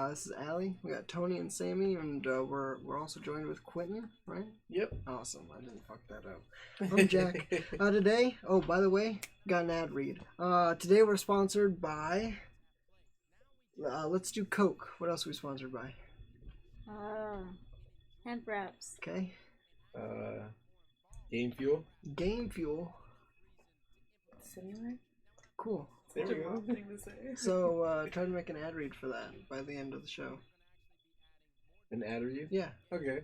This is Alli. We got Toni and Sammi, and we're also joined with Quentin, right? Yep. Awesome. I didn't fuck that up. I'm Jack. Today, by the way, got an ad read. Today we're sponsored by. Let's do Coke. What else are we sponsored by? Hand wraps. Okay. Game Fuel. Game Fuel. Similar. Cool. There we go. So try to make an ad read for that by the end of the show. An ad read? Yeah. Okay.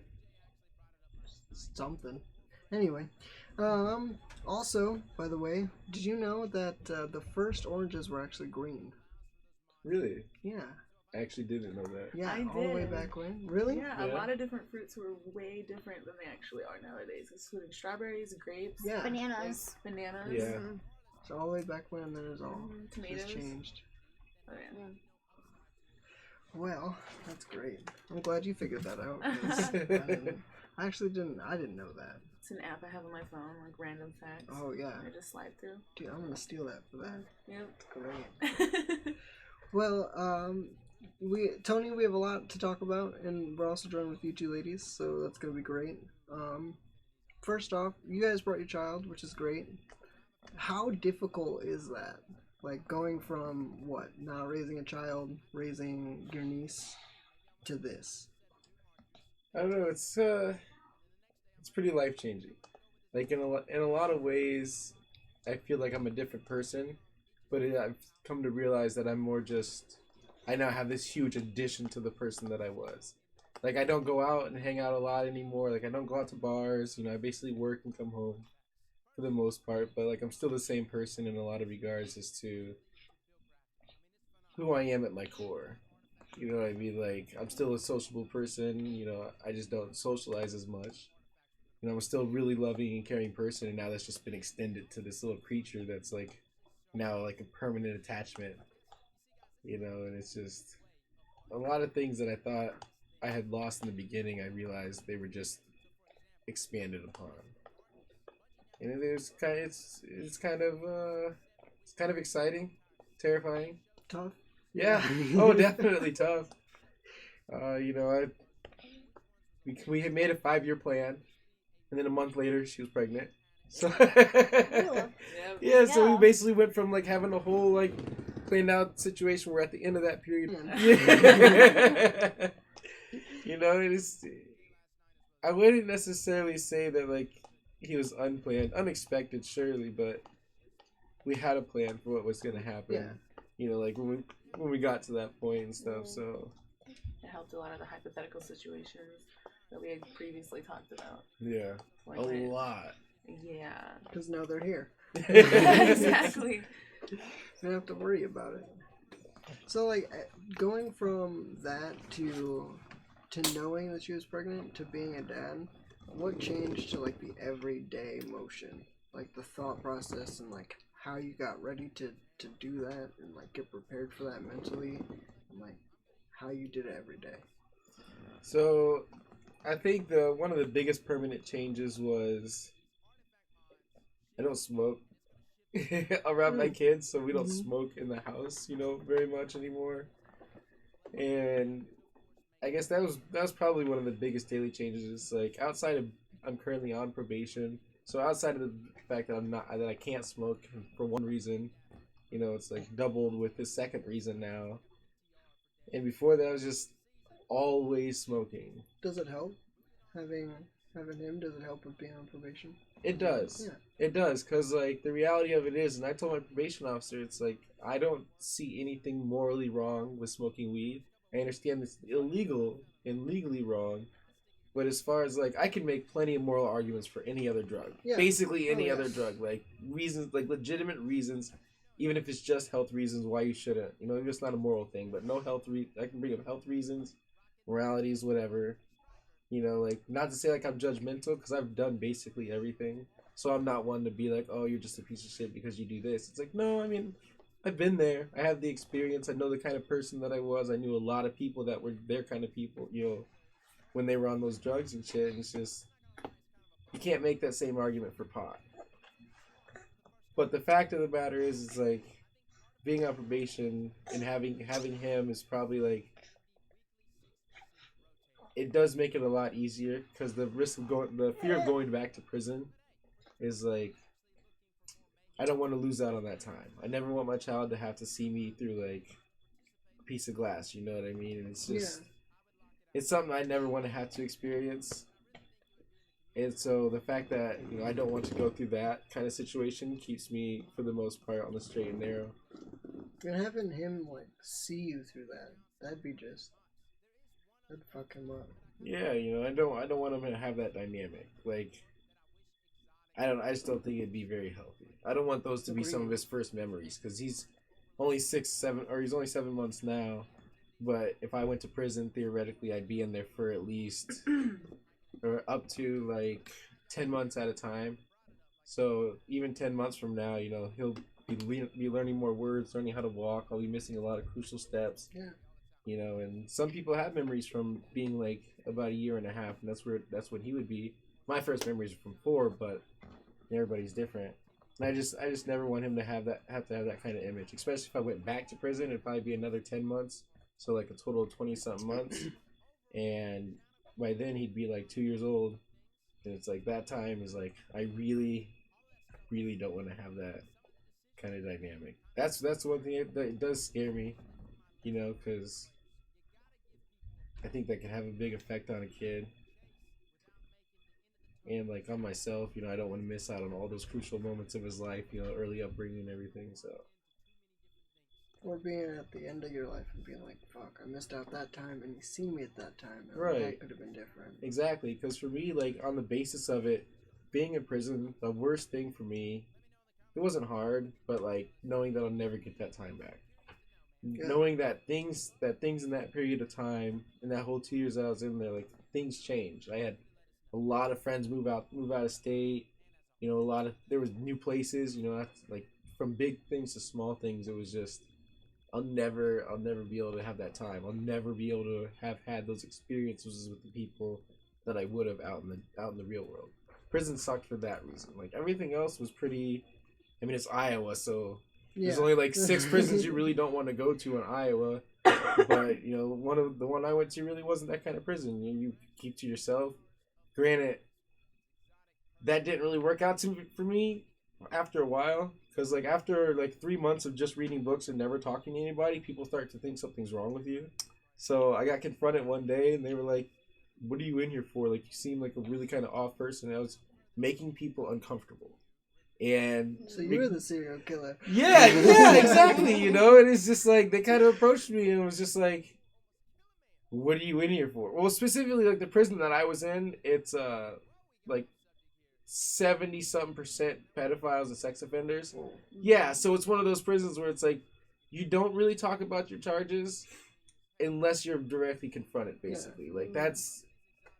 Something. Anyway, also, by the way, did you know that the first oranges were actually green? Really? Yeah. I actually didn't know that. Yeah, I all the way did. back when. Really? Yeah, a lot of different fruits were way different than they actually are nowadays, including strawberries, grapes, Yeah. bananas. Yeah. So all the way back when, then it's all tomatoes. just changed. Oh, yeah. Well, that's great. I'm glad you figured that out. 'Cause I didn't know that. It's an app I have on my phone, like random facts. Oh yeah. I just slide through. Dude, I'm gonna steal that for that. Yep. Great. Well, Toni, we have a lot to talk about, and we're also joined with you two ladies, so that's gonna be great. First off, you guys brought your child, which is great. How difficult is that? Like going from not raising a child, raising your niece, to this? I don't know. It's pretty life changing. Like in a lot of ways, I feel like I'm a different person, but I've come to realize that I'm more just. I now have this huge addition to the person that I was. Like I don't go out and hang out a lot anymore. Like I don't go out to bars. I basically work and come home for the most part. But like I'm still the same person in a lot of regards as to who I am at my core. You know what I mean? Like I'm still a sociable person. I just don't socialize as much. I'm still a really loving and caring person, and now that's just been extended to this little creature that's like now like a permanent attachment. And it's just a lot of things that I thought I had lost in the beginning. I realized they were just expanded upon, and it's kind of exciting, terrifying, Tough. Yeah. Oh, definitely tough. We had made a 5-year plan, and then a month later she was pregnant. So yeah, so we basically went from like having a whole like planned out situation. We're at the end of that period. I wouldn't necessarily say that like he was unplanned, unexpected, surely, but we had a plan for what was going to happen. Yeah. Like when we got to that point and stuff. So it helped a lot of the hypothetical situations that we had previously talked about. Yeah, a lot. Yeah. Because now they're here. Exactly. You don't have to worry about it. So, like, going from that to knowing that she was pregnant to being a dad, what changed to, like, the everyday motion? Like, the thought process and, like, how you got ready to do that and, like, get prepared for that mentally and, like, how you did it every day. So, I think one of the biggest permanent changes was I don't smoke around my kids, so we don't smoke in the house, very much anymore. And I guess that was probably one of the biggest daily changes. It's like outside of I'm currently on probation, so outside of the fact that I can't smoke for one reason, it's like doubled with the second reason now. And before that, I was just always smoking. Does it help having him? Does it help with being on probation? It does. Yeah. It does, because like the reality of it is, and I told my probation officer, it's like I don't see anything morally wrong with smoking weed. I understand it's illegal and legally wrong, but as far as like I can make plenty of moral arguments for any other drug. Yeah. Basically any other drug, like reasons, like legitimate reasons, even if it's just health reasons why you shouldn't. It's not a moral thing, but no health I can bring up health reasons, moralities, whatever. Like not to say like I'm judgmental because I've done basically everything. So I'm not one to be like, oh, you're just a piece of shit because you do this. It's like, no, I mean, I've been there. I have the experience. I know the kind of person that I was. I knew a lot of people that were their kind of people, when they were on those drugs and shit. And it's just, you can't make that same argument for pot. But the fact of the matter is, it's like, being on probation and having him is probably like it does make it a lot easier because the fear of going back to prison is like, I don't want to lose out on that time. I never want my child to have to see me through like a piece of glass. You know what I mean? And it's just, it's something I never want to have to experience. And so the fact that I don't want to go through that kind of situation keeps me, for the most part, on the straight and narrow. And having him like see you through that'd fuck him up. Yeah, I don't want him to have that dynamic. Like, I just don't think it'd be very healthy. I don't want those to be some of his first memories, because he's only 7 months now. But if I went to prison, theoretically, I'd be in there for at least or up to like 10 months at a time. So even 10 months from now, he'll be learning more words, learning how to walk. I'll be missing a lot of crucial steps. Yeah. And some people have memories from being like about a year and a half, and that's when he would be. My first memories are from 4, but everybody's different. And I just never want him to have that kind of image, especially if I went back to prison. It'd probably be another 10 months, so like a total of 20-something months. And by then he'd be like 2 years old, and it's like that time is like, I really, really don't want to have that kind of dynamic. That's one thing that does scare me, because I think that can have a big effect on a kid. And like on myself, I don't want to miss out on all those crucial moments of his life, early upbringing and everything. So, or being at the end of your life and being like, fuck, I missed out that time, and you see me at that time. Right. That could have been different. Exactly, because for me, like, on the basis of it, being in prison, the worst thing for me, it wasn't hard, but like knowing that I'll never get that time back. Yeah. Knowing that things in that period of time, in that whole 2 years that I was in there, like, things changed. I had a lot of friends move out of state. There was new places. Like, from big things to small things. It was just, I'll never be able to have that time. I'll never be able to have had those experiences with the people that I would have out in the real world. Prison sucked for that reason. Like, everything else was pretty. I mean, it's Iowa, so there's only like 6 prisons you really don't want to go to in Iowa. But the one I went to really wasn't that kind of prison. You keep to yourself. Granted, that didn't really work out for me after a while, because like after like 3 months of just reading books and never talking to anybody, people start to think something's wrong with you. So I got confronted one day, and they were like, "What are you in here for? Like, you seem like a really kind of off person." I was making people uncomfortable. And so you were the serial killer. Yeah, exactly. And it's just like they kind of approached me and was just like, "What are you in here for?" Well, specifically, like the prison that I was in, it's like 70-something% pedophiles and sex offenders. Yeah, so it's one of those prisons where it's like you don't really talk about your charges unless you're directly confronted, basically. Yeah. Like, that's,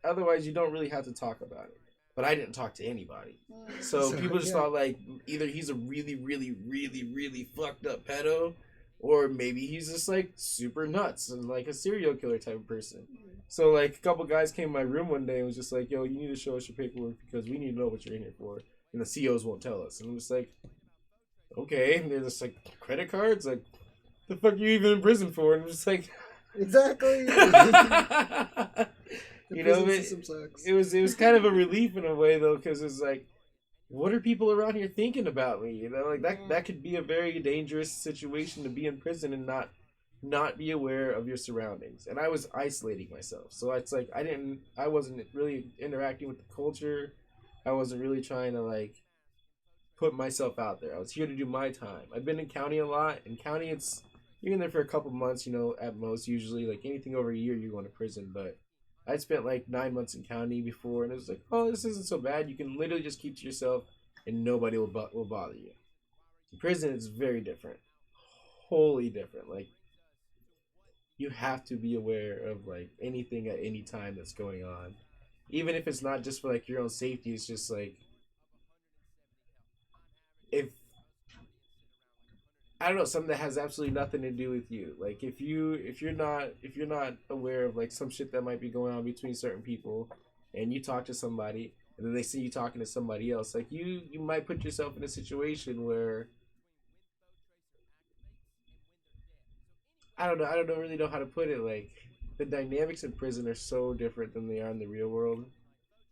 otherwise you don't really have to talk about it. But I didn't talk to anybody. So people just thought, like, either he's a really, really, really, really fucked up pedo, or maybe he's just, like, super nuts and, like, a serial killer type of person. So, like, a couple guys came in my room one day and was just like, "Yo, you need to show us your paperwork because we need to know what you're in here for. And the COs won't tell us." And I'm just like, okay. And they're just like, "Credit cards? Like, the fuck are you even in prison for?" And I'm just like... Exactly. It was kind of a relief in a way, though, because it's like, what are people around here thinking about me? Like that could be a very dangerous situation to be in prison and not be aware of your surroundings. And I was isolating myself, so it's like I wasn't really interacting with the culture. I wasn't really trying to like put myself out there. I was here to do my time. I've been in county a lot. In county, you're in there for a couple months, at most. Usually, like anything over a year, you're going to prison, but I'd spent like 9 months in county before, and it was like, oh, this isn't so bad. You can literally just keep to yourself, and nobody will bother you. In prison, it's very different, wholly different. Like, you have to be aware of like anything at any time that's going on, even if it's not just for like your own safety. It's just like, if I don't know, something that has absolutely nothing to do with you. Like, if you're not aware of like some shit that might be going on between certain people, and you talk to somebody, and then they see you talking to somebody else, like you might put yourself in a situation where I don't really know how to put it. Like, the dynamics in prison are so different than they are in the real world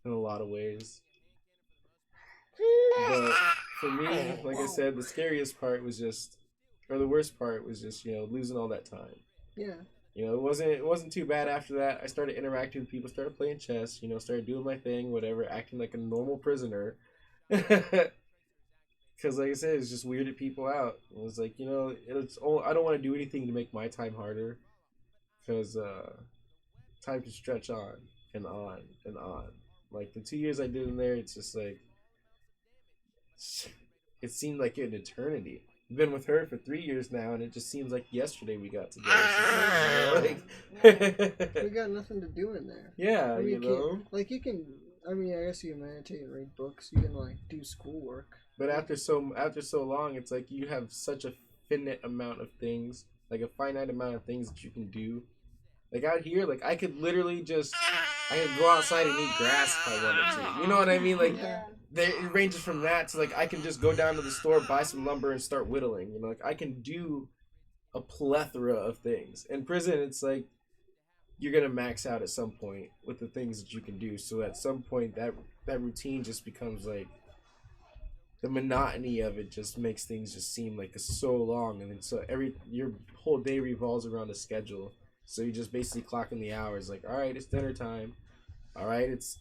in a lot of ways. But for me, like I said, the scariest part was just, or the worst part was just, losing all that time. Yeah. It wasn't too bad after that. I started interacting with people, started playing chess, started doing my thing, whatever, acting like a normal prisoner. Because, like I said, it's just weirded people out. It was like, I don't want to do anything to make my time harder. Because time can stretch on and on and on. Like, the 2 years I did in there, it's just like, it seemed like an eternity. I've been with her for 3 years now, and it just seems like yesterday we got together. We got nothing to do in there. Yeah, I mean, you can. I mean, I guess you can meditate and read books. You can like do schoolwork. But after so long, it's like you have such a finite amount of things, like a finite amount of things that you can do. Like out here, like I could literally I could go outside and eat grass if I wanted to. You know what I mean? Like. Yeah. It ranges from that to like I can just go down to the store, buy some lumber, and start whittling. Like I can do a plethora of things. In prison, it's like you're gonna max out at some point with the things that you can do. So at some point, that routine just becomes like the monotony of it just makes things just seem like it's so long, and then so your whole day revolves around a schedule. So you just basically clocking the hours. Like, all right, it's dinner time. All right, it's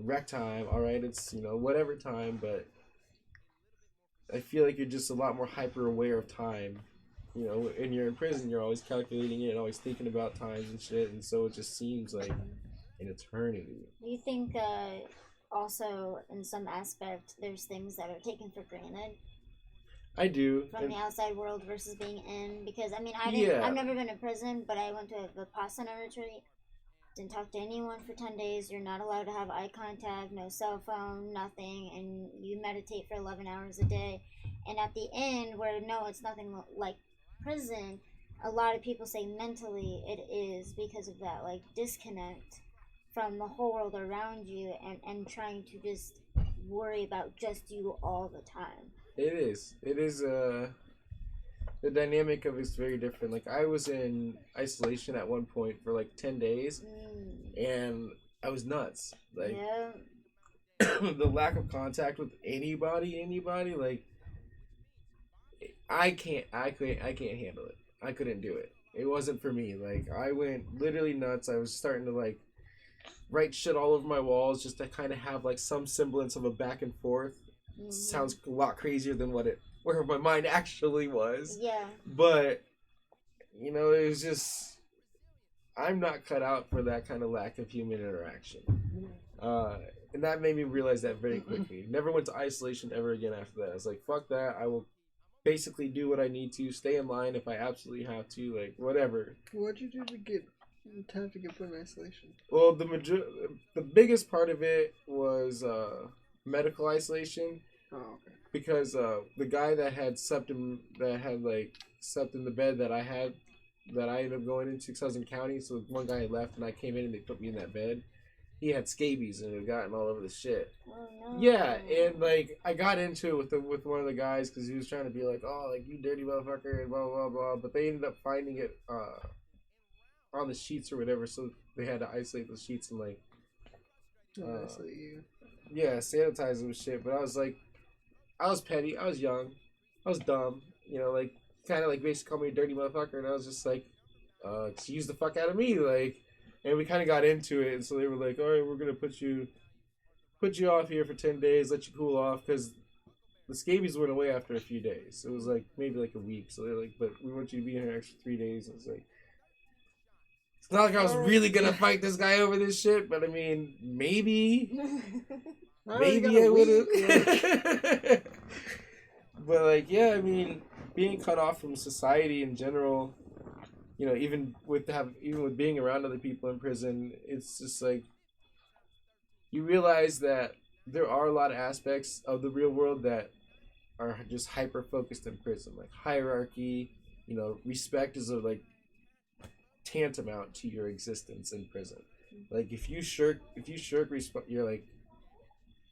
rec time. All right, it's whatever time. But I feel like you're just a lot more hyper aware of time. And you're in prison, you're always calculating it, always thinking about times and shit, and so it just seems like an eternity. Do you think also in some aspect there's things that are taken for granted I do. from the outside world versus being in? Because I mean, Yeah. I've never been in prison, but I went to a Vipassana retreat. Didn't talk to anyone for 10 days. You're not allowed to have eye contact, no cell phone, nothing, and you meditate for 11 hours a day. And at the end, where no, it's nothing like prison, a lot of people say mentally it is because of that, like, disconnect from the whole world around you and trying to just worry about just you all the time. It is. The dynamic of it's very different. Like I was in isolation at one point for like 10 days, and I was nuts. Like the lack of contact with anybody. Like I can't handle it. I couldn't do it. It wasn't for me. Like I went literally nuts. I was starting to like write shit all over my walls just to kind of have like some semblance of a back and forth. Sounds a lot crazier than where my mind actually was. Yeah. But it was just I'm not cut out for that kind of lack of human interaction. And that made me realize that very quickly. Never went to isolation ever again after that. I was like, fuck that. I will basically do what I need to, stay in line if I absolutely have to, like whatever. What'd you do to get put in isolation? Well, the biggest part of it was medical isolation. Oh, okay. Because the guy that had slept in the bed that I ended up going into, because I was in county, so one guy had left and I came in and they put me in that bed. He had scabies and it had gotten all over the shit. Oh, no. Yeah, and like I got into it with one of the guys because he was trying to be like, oh, like you dirty motherfucker and blah blah blah. But they ended up finding it on the sheets or whatever, so they had to isolate the sheets and like Isolate you. Yeah, sanitize them and shit. But I was like, I was petty, I was young, I was dumb, like kind of like basically called me a dirty motherfucker, and I was just like, excuse the fuck out of me, like. And we kind of got into it, and so they were like, all right, we're going to put you off here for 10 days, let you cool off, because the scabies went away after a few days. It was like maybe like a week. So they're like, but we want you to be here an extra 3 days. And it's like, it's not like I was really going to fight this guy over this shit, but I mean, maybe I would have. But like, yeah, I mean, being cut off from society in general, even with being around other people in prison, it's just like you realize that there are a lot of aspects of the real world that are just hyper focused in prison, like hierarchy. Respect is like tantamount to your existence in prison. Like if you shirk you're like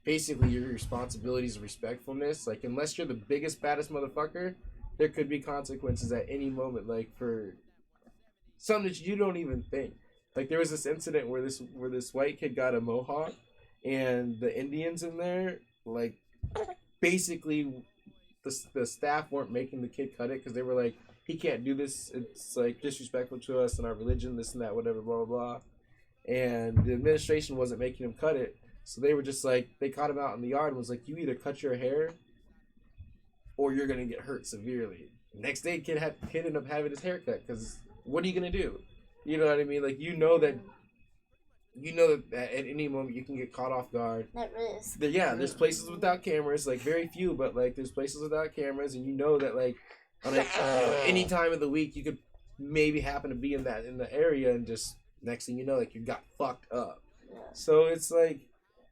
basically your responsibilities of respectfulness. Like unless you're the biggest baddest motherfucker, there could be consequences at any moment. Like for something that you don't even think. Like there was this incident where this white kid got a mohawk, and the Indians in there like basically the staff weren't making the kid cut it because they were like, he can't do this. It's like disrespectful to us and our religion, this and that, whatever, blah blah blah. And the administration wasn't making him cut it, so they were just like, they caught him out in the yard and was like, you either cut your hair or you're gonna get hurt severely. Next day, kid ended up having his hair cut because what are you gonna do? You know what I mean? Like you know that at any moment you can get caught off guard. That risk. There's places without cameras, like very few, but like there's places without cameras, and you know that like on any time of the week you could maybe happen to be in the area, and just next thing you know, like you got fucked up. Yeah. So it's like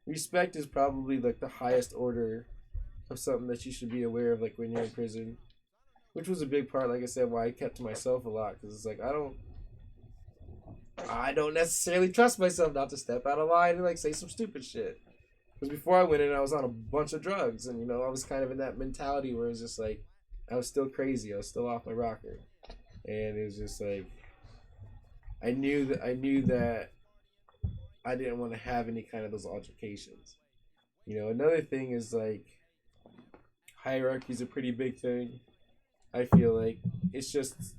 respect is probably like the highest order of something that you should be aware of, like when you're in prison, which was a big part, like I said, why I kept to myself a lot, because it's like I don't necessarily trust myself not to step out of line and like say some stupid shit. Because before I went in, I was on a bunch of drugs, and I was kind of in that mentality where it was just like I was still crazy, I was still off my rocker, and it was just like I knew that I didn't want to have any kind of those altercations. Another thing is like hierarchy is a pretty big thing. I feel like it's just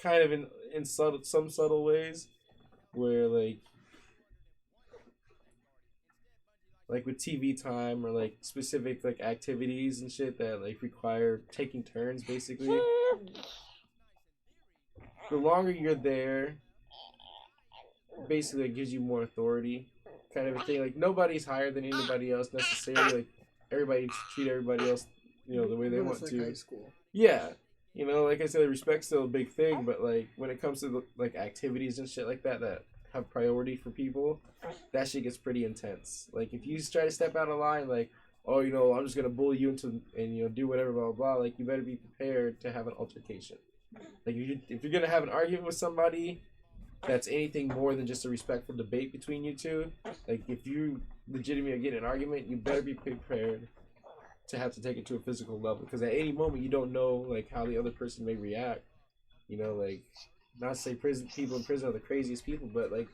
kind of in some subtle ways where like with TV time or like specific like activities and shit that like require taking turns basically. The longer you're there, basically it gives you more authority kind of a thing. Like nobody's higher than anybody else necessarily. Like everybody treat everybody else, the way they want like to. High school. Yeah. Like I said, respect's still a big thing, but like when it comes to like activities and shit like that have priority for people, that shit gets pretty intense. Like if you try to step out of line, like, oh, I'm just gonna bully you and do whatever, blah blah blah. Like you better be prepared to have an altercation. Like if you're gonna have an argument with somebody that's anything more than just a respectful debate between you two, like if you legitimately get in an argument, you better be prepared to have to take it to a physical level, because at any moment you don't know like how the other person may react. Like not to say people in prison are the craziest people, but like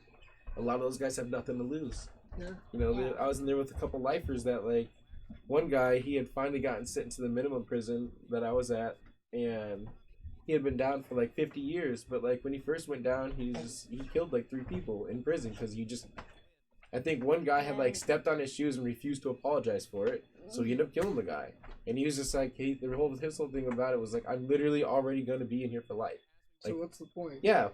a lot of those guys have nothing to lose. Yeah. I was in there with a couple lifers that like one guy, he had finally gotten sent to the minimum prison that I was at, and he had been down for like 50 years, but like when he first went down, he killed like 3 people in prison because I think one guy had like stepped on his shoes and refused to apologize for it, so he ended up killing the guy. And he was just like, his whole thing about it was like, I'm literally already going to be in here for life. Like, so what's the point? Yeah,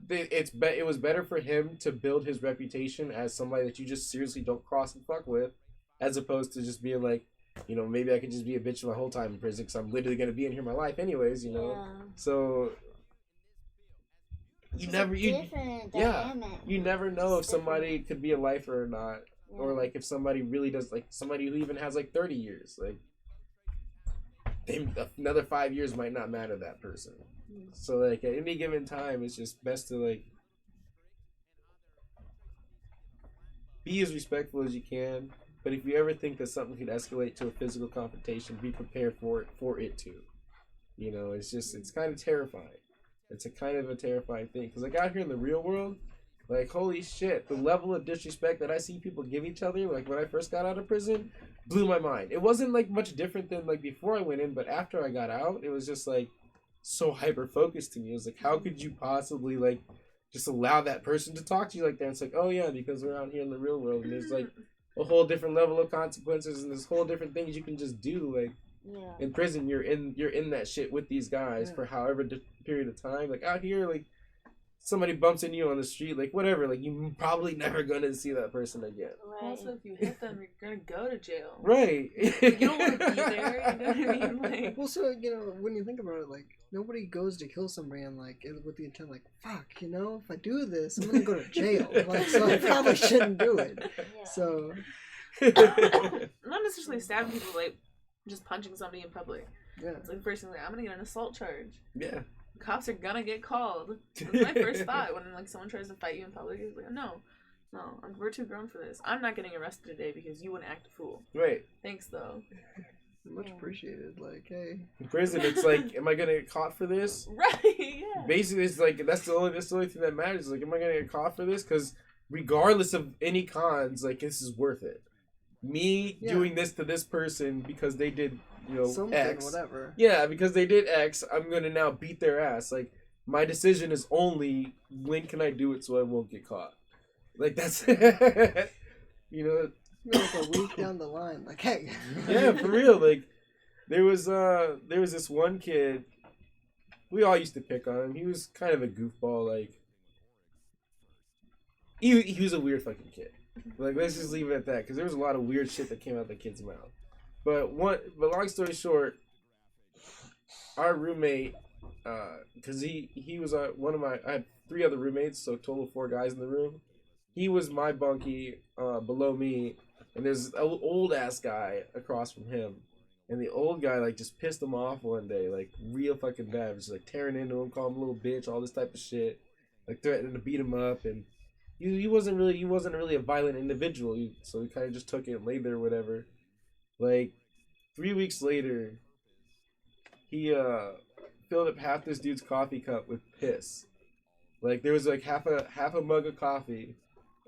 it was better for him to build his reputation as somebody that you just seriously don't cross and fuck with, as opposed to just being like, maybe I could just be a bitch my whole time in prison because I'm literally going to be in here my life anyways, Yeah. So you never know if somebody could be a lifer or not. Yeah. Or like if somebody really does, like somebody who even has like 30 years, like another 5 years might not matter to that person. So like at any given time, it's just best to like be as respectful as you can. But if you ever think that something could escalate to a physical confrontation, be prepared for it to. It's kind of terrifying. It's a kind of a terrifying thing. Because like out here in the real world, like holy shit, the level of disrespect that I see people give each other, like when I first got out of prison, blew my mind. It wasn't like much different than like before I went in, but after I got out, it was just like so hyper focused to me. It was like, how could you possibly like just allow that person to talk to you like that? It's like, oh yeah, because we're out here in the real world, and there's like a whole different level of consequences, and there's whole different things you can just do. Like in prison, you're in that shit with these guys for however period of time. Like out here, like somebody bumps into you on the street, like whatever, like you're probably never gonna see that person again. Right. Also, if you hit them, you're gonna go to jail. Right. You don't want to be there. You know what I mean? Like, well, so when you think about it, like nobody goes to kill somebody and like with the intent, like fuck, if I do this, I'm gonna go to jail. Like, so I probably shouldn't do it. Yeah. So, not necessarily stabbing people, like just punching somebody in public. Yeah. It's like the first thing, like I'm gonna get an assault charge. Yeah. Cops are gonna get called. That's my first thought when like someone tries to fight you in public. It's like, no, we're too grown for this. I'm not getting arrested today because you wouldn't act a fool. Right. Thanks though. Much appreciated. Like, hey. In prison, it's like, am I gonna get caught for this? Right. Yeah. Basically, it's like that's the only thing that matters. Like, am I gonna get caught for this? Because regardless of any cons, like this is worth it. Me doing this to this person because they did, Something, X. whatever. Yeah, because they did X, I'm gonna now beat their ass. Like, my decision is only when can I do it so I won't get caught. Like that's, Like a week down the line, like, hey. Yeah, for real. Like, there was this one kid. We all used to pick on him. He was kind of a goofball. Like, he was a weird fucking kid. Like, let's just leave it at that, because there was a lot of weird shit that came out of the kid's mouth. But long story short, our roommate, because he was one of my. I had 3 other roommates, so a total of 4 guys in the room. He was my bunkie below me. And there's an old ass guy across from him, and the old guy like just pissed him off one day, like real fucking bad, just like tearing into him, calling him a little bitch, all this type of shit, like threatening to beat him up, and he wasn't really a violent individual, so he kind of just took it and laid there or whatever. Like 3 weeks later, he filled up half this dude's coffee cup with piss. Like there was like half a mug of coffee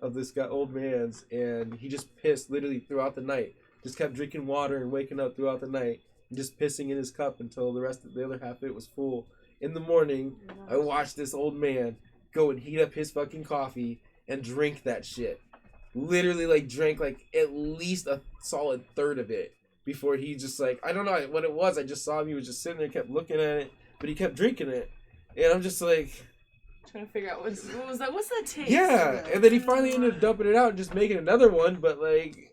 of this guy, old man's, and he just pissed literally throughout the night. Just kept drinking water and waking up throughout the night and just pissing in his cup until the other half of it was full. In the morning, I watched this old man go and heat up his fucking coffee and drink that shit. Literally, like, drank like at least a solid third of it before he just like, I don't know what it was. I just saw him. He was just sitting there, kept looking at it, but he kept drinking it, and I'm just like. Trying to figure out what was that? What's that taste? Yeah, and then he finally ended up dumping it out and just making another one. But like,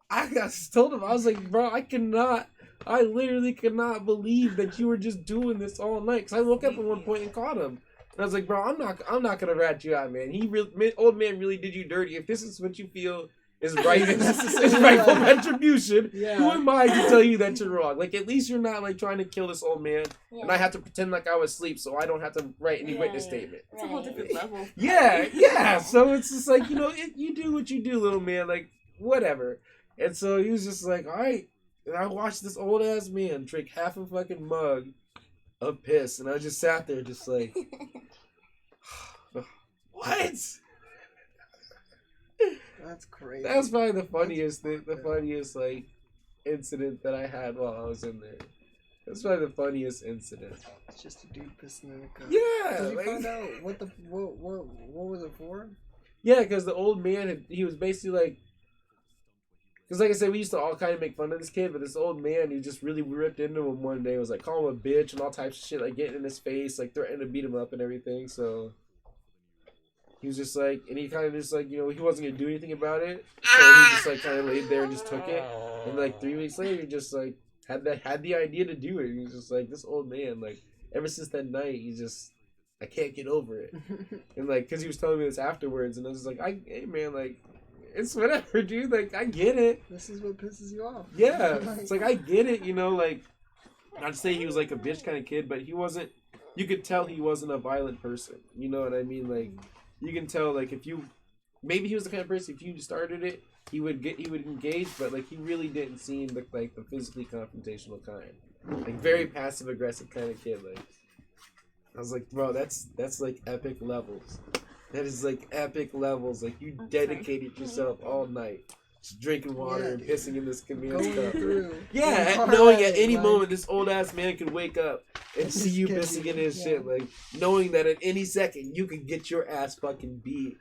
I told him, I was like, bro, I literally cannot believe that you were just doing this all night. Because I woke up at one point and caught him, and I was like, bro, I'm not gonna rat you out, man. Old man really did you dirty. If this is what you feel is right, is rightful retribution. Yeah. Who am I to tell you that you're wrong? Like, at least you're not like trying to kill this old man, and I have to pretend like I was asleep, so I don't have to write any witness statement. It's a whole different level. Yeah. So it's just like, you do what you do, little man. Like, whatever. And so he was just like, all right. And I watched this old ass man drink half a fucking mug of piss, and I just sat there, just like, what? That's crazy. That's probably the funniest like incident that I had while I was in there. That's probably the funniest incident. It's just a dude pissing in a cup. Yeah. Did you find out what was it for? Yeah, because the old man he was basically like, because like I said, we used to all kind of make fun of this kid, but this old man, he just really ripped into him one day. Was like calling him a bitch and all types of shit, like getting in his face, like threatening to beat him up and everything. So. He was just like, and he kind of just like, he wasn't going to do anything about it. So he just like kind of laid there and just took it. And like 3 weeks later, he just like had the idea to do it. He was just like, this old man, like ever since that night, I can't get over it. And like, cause he was telling me this afterwards, and I was like, hey man, like, it's whatever, dude. Like, I get it. This is what pisses you off. Yeah. It's like, I get it, like, not to say he was like a bitch kind of kid, but you could tell he wasn't a violent person. You know what I mean? Like, you can tell, like, maybe he was the kind of person, if you started it, he would engage, but like he really didn't seem like the physically confrontational kind, like very passive aggressive kind of kid. Like, I was like, bro, that's like epic levels. That is like epic levels. Like, you dedicated yourself all night, just drinking water and pissing in this convenience cup. Yeah, knowing at any moment this old ass man could wake up and see you pissing in his shit. Like, knowing that at any second you could get your ass fucking beat.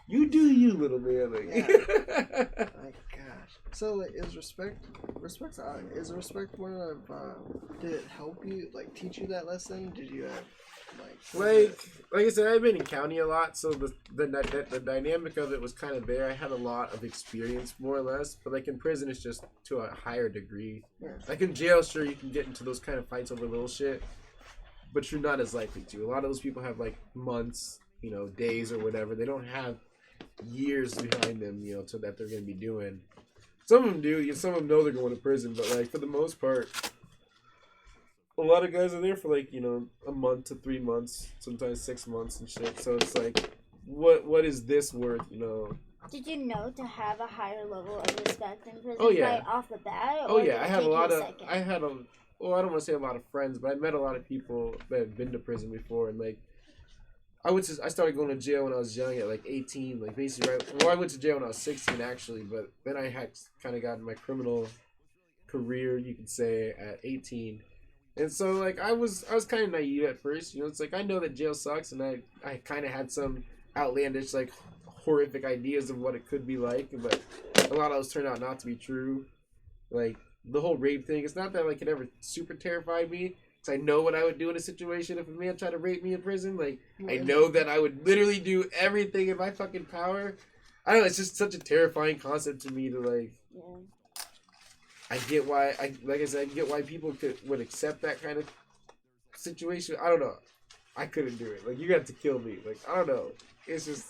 You do you, little man. Like, my gosh. So, like, is respect one of? Did it help you? Like, teach you that lesson? Did you have like I said, I've been in county a lot, so the dynamic of it was kind of there. I had a lot of experience, more or less, but like in prison, it's just to a higher degree. Yeah. Like in jail, sure, you can get into those kind of fights over little shit, but you're not as likely to. A lot of those people have like months, days or whatever. They don't have years behind them, so that they're going to be doing. Some of them do. Some of them know they're going to prison, but like for the most part, a lot of guys are there for like, a month to 3 months, sometimes 6 months and shit. So it's like, what is this worth, Did you know to have a higher level of respect in prison Oh, yeah. right off the bat? Oh or did yeah, it I had a take you lot of. second? I had a. Well, I don't want to say a lot of friends, but I met a lot of people that had been to prison before, and like, I started going to jail when I was young at like 18, like basically right. Well, I went to jail when I was 16 actually, but then I had kind of gotten my criminal career, you could say, at 18. And so like I was kind of naive at first, you know. It's like I know that jail sucks, and I kind of had some outlandish like horrific ideas of what it could be like, but a lot of those turned out not to be true. Like the whole rape thing, it's not that like it ever super terrified me, because I know what I would do in a situation if a man tried to rape me in prison. Like I know that I would literally do everything in my fucking power. I don't know, it's just such a terrifying concept to me to like. Yeah. I get why I get why people would accept that kind of situation. I don't know. I couldn't do it. Like you got to kill me. Like I don't know. It's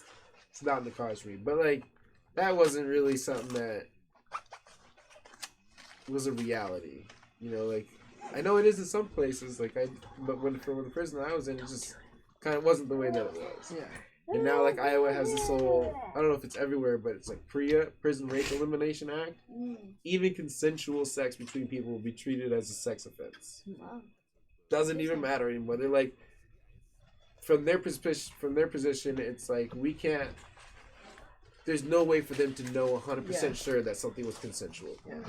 not in the cards for me. But like that wasn't really something that was a reality. You know, like I know it is in some places. Like but when for the prison I was in, it just kind of wasn't the way that it was. Yeah. And now, like, Iowa has this whole, I don't know if it's everywhere, but it's like PREA, Prison Rape Elimination Act. Even consensual sex between people will be treated as a sex offense. Wow. Doesn't even matter anymore. They're like, from their position, it's like, we can't, there's no way for them to know 100% sure that something was consensual. Yeah.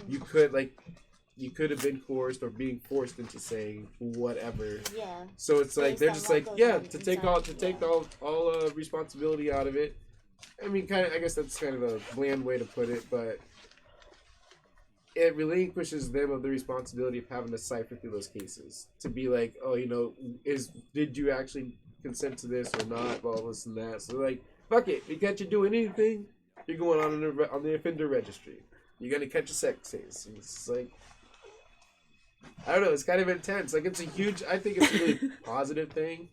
You could have been coerced or being forced into saying whatever. Yeah. So it's like Based they're on just what like, goes yeah, on to take inside, all responsibility out of it. I mean, kind of. I guess that's kind of a bland way to put it, but it relinquishes them of the responsibility of having to cipher through those cases to be like, oh, you know, did you actually consent to this or not? All this and that. So like, fuck it. You catch you doing anything, you're going on the offender registry. You're gonna catch a sex case. And it's like. I don't know, it's kind of intense. Like, it's I think it's a really positive thing.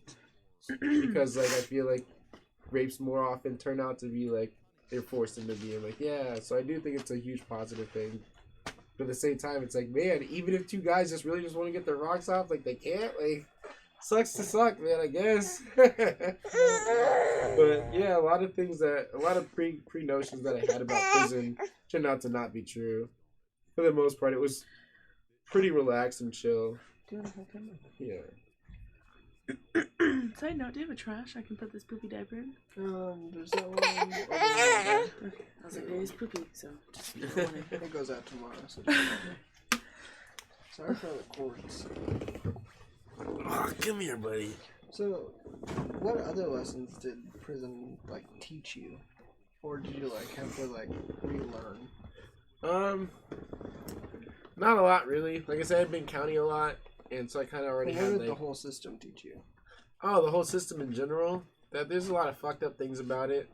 Because, like, I feel like rapes more often turn out to be, like, they're forced into being like, yeah. So I do think it's a huge positive thing. But at the same time, it's like, man, even if two guys just really just want to get their rocks off, like, they can't, like, sucks to suck, man, I guess. But, yeah, a lot of pre-notions that I had about prison turned out to not be true. For the most part, it was pretty relaxed and chill. Do you want to hold him? Yeah. Side note, do you have a trash I can put this poopy diaper in? There's that one. Okay. I was like, it is poopy, so just It goes out tomorrow. So just sorry for the cords. Oh, come here, buddy. So, what other lessons did prison like teach you, or did you like have to like relearn? Not a lot really. Like I said, I've been counting a lot, and so I kind of already What had did like the whole system teach you? oh, the whole system in general. That there's a lot of fucked up things about it.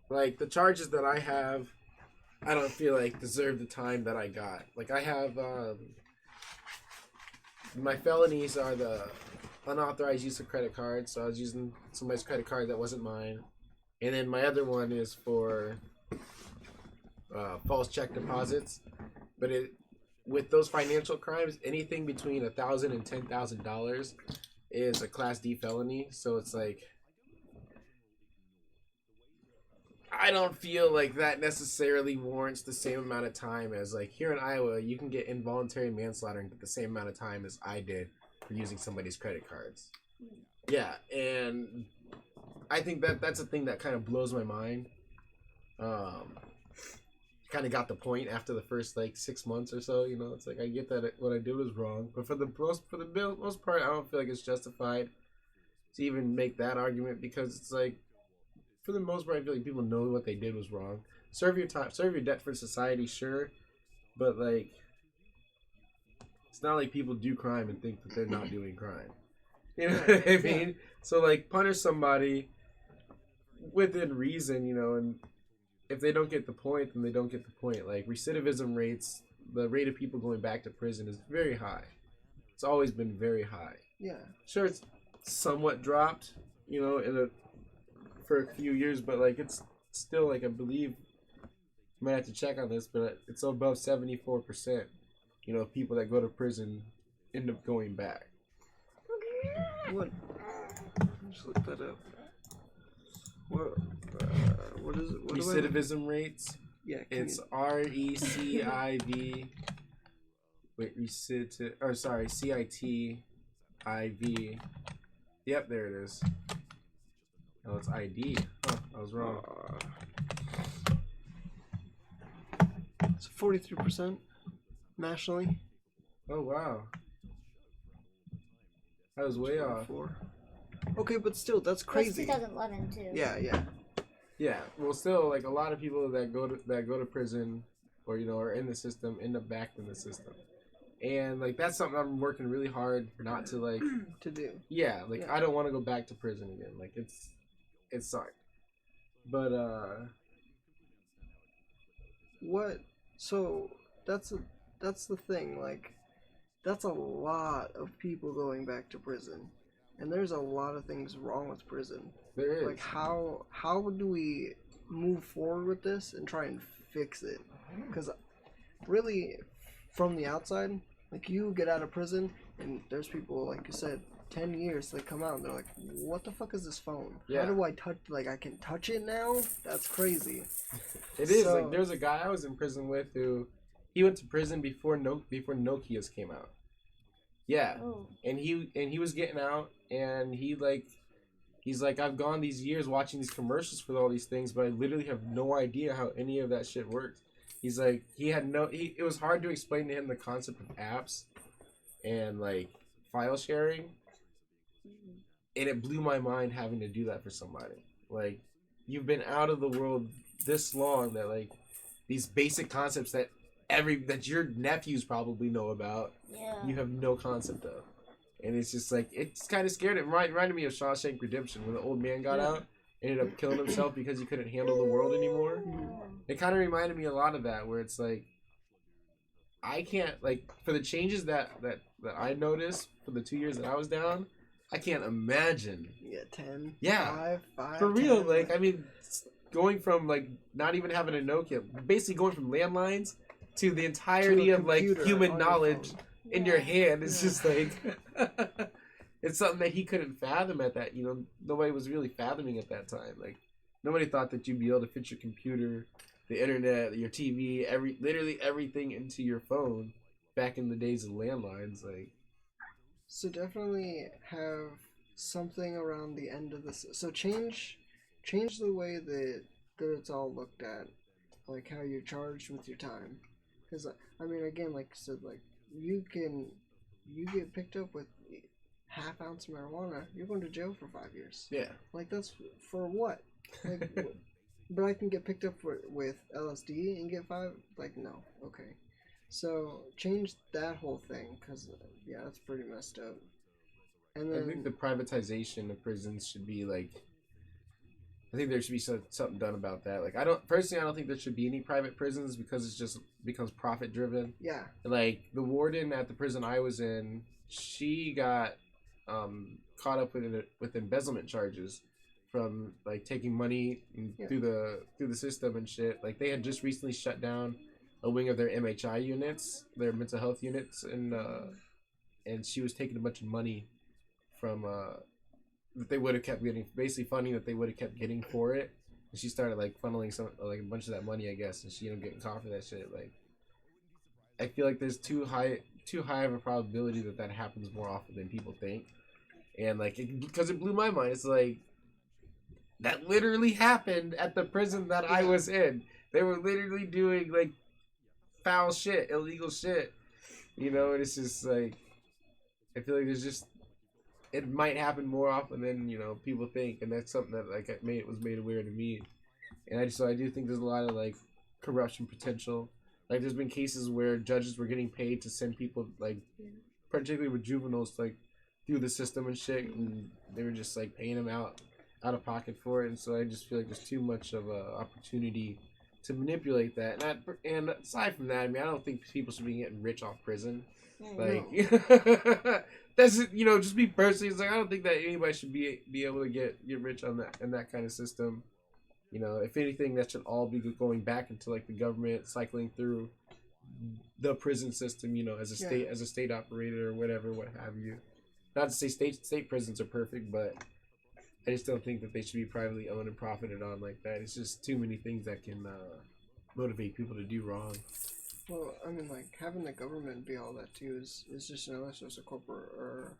Like the charges that I have, I don't feel like deserve the time that I got. Like I have my felonies are the unauthorized use of credit cards. So I was using somebody's credit card that wasn't mine, and then my other one is for false check deposits. But with those financial crimes, anything between $1,000 and $10,000 is a Class D felony. So it's like, I don't feel like that necessarily warrants the same amount of time as like here in Iowa, you can get involuntary manslaughter and get the same amount of time as I did for using somebody's credit cards. Yeah, and I think that's a thing that kind of blows my mind. Kind of got the point after the first like 6 months or so. You know, it's like I get that what I did was wrong, but for the most part, I don't feel like it's justified to even make that argument, because it's like for the most part, I feel like people know what they did was wrong. Serve your time, serve your debt for society, sure, but like it's not like people do crime and think that they're not doing crime. You know what I mean? Yeah. So like punish somebody within reason, you know, and if they don't get the point, then they don't get the point. Like recidivism rates, the rate of people going back to prison is very high. It's always been very high. Yeah. Sure, it's somewhat dropped, you know, for a few years, but like it's still like I believe, might have to check on this, but it's above 74%. You know, people that go to prison end up going back. What? Just look that up. What is it? What do I? Recidivism rates. Yeah. It's RECIV. Wait, CITIV. Yep, there it is. Oh, it's ID. Oh, I was wrong. It's 43% nationally. Oh, wow. That was way off. 24. Okay, but still, that's That's crazy. 2011 too. Yeah. Yeah, well, still, like a lot of people that go to prison, or are in the system, end up back in the system, and like that's something I'm working really hard not to like to do. Yeah, like Yeah. I don't want to go back to prison again. Like it sucked, but What? So that's the thing. Like, that's a lot of people going back to prison, and there's a lot of things wrong with prison. there is. Like, how do we move forward with this and try and fix it? Because really, from the outside, like, you get out of prison and there's people, like you said, 10 years, they come out and they're like, what the fuck is this phone? Yeah. How do I touch, like, I can touch it now? That's crazy. It is. So- Like there's a guy I was in prison with who he went to prison before Nokia's came out. Yeah. Oh. And he was getting out, and he's like, I've gone these years watching these commercials for all these things, but I literally have no idea how any of that shit works. He's like, it was hard to explain to him the concept of apps and like file sharing, and it blew my mind having to do that for somebody. Like, you've been out of the world this long that like these basic concepts that your nephews probably know about, Yeah. you have no concept of. And it's just like, it's kind of scared. It reminded me of Shawshank Redemption when the old man got out, ended up killing himself because he couldn't handle the world anymore. It kind of reminded me a lot of that, where it's like, I can't, like, for the changes that I noticed for the 2 years that I was down, I can't imagine. Yeah, 10. Yeah. 5, For real, 10, like, I mean, going from, like, not even having a Nokia, basically going from landlines to the entirety To a of, like, computer human on your knowledge phone. in your hand. It's just like, it's something that he couldn't fathom at that, nobody was really fathoming at that time. Like, nobody thought that you'd be able to fit your computer, the internet, your TV, literally everything into your phone back in the days of landlines. Like, So definitely have something around the end of this. So change the way that it's all looked at, like how you're charged with your time. Because I mean, again, like I said, like you get picked up with half ounce of marijuana, you're going to jail for 5 years. yeah. Like, that's for what? Like, but I can get picked up with LSD and get 5. Like, no, okay. So change that whole thing, because yeah, that's pretty messed up. And then I think the privatization of prisons should be like, I think there should be something done about that. Like, I don't think there should be any private prisons, because it just becomes profit driven. yeah, Like, the warden at the prison I was in, she got caught up with embezzlement charges from like taking money through the system and shit. Like, they had just recently shut down a wing of their MHI units, their mental health units, and she was taking a bunch of money from that they would have kept getting, basically funding that they would have kept getting for it. And she started like funneling a bunch of that money, I guess, and she ended up getting caught for that shit. Like, I feel like there's too high of a probability that happens more often than people think. And like, because it blew my mind. It's like, that literally happened at the prison that I was in. They were literally doing like foul shit, illegal shit, and it's just like, I feel like it might happen more often than people think, and that's something that like was made aware to me. And I do think there's a lot of like corruption potential. Like, there's been cases where judges were getting paid to send people, like, particularly with juveniles, like, through the system and shit, and they were just like paying them out of pocket for it. And so I just feel like there's too much of a opportunity to manipulate that. And aside from that, I mean, I don't think people should be getting rich off prison. Like, that's just me personally. It's like, I don't think that anybody should be able to get rich on that, in that kind of system. If anything, that should all be going back into like the government cycling through the prison system, as a state operator or whatever, what have you. Not to say state prisons are perfect, but I just don't think that they should be privately owned and profited on like that. It's just too many things that can motivate people to do wrong. Well, I mean, like, having the government be all that too is just another source of corporate or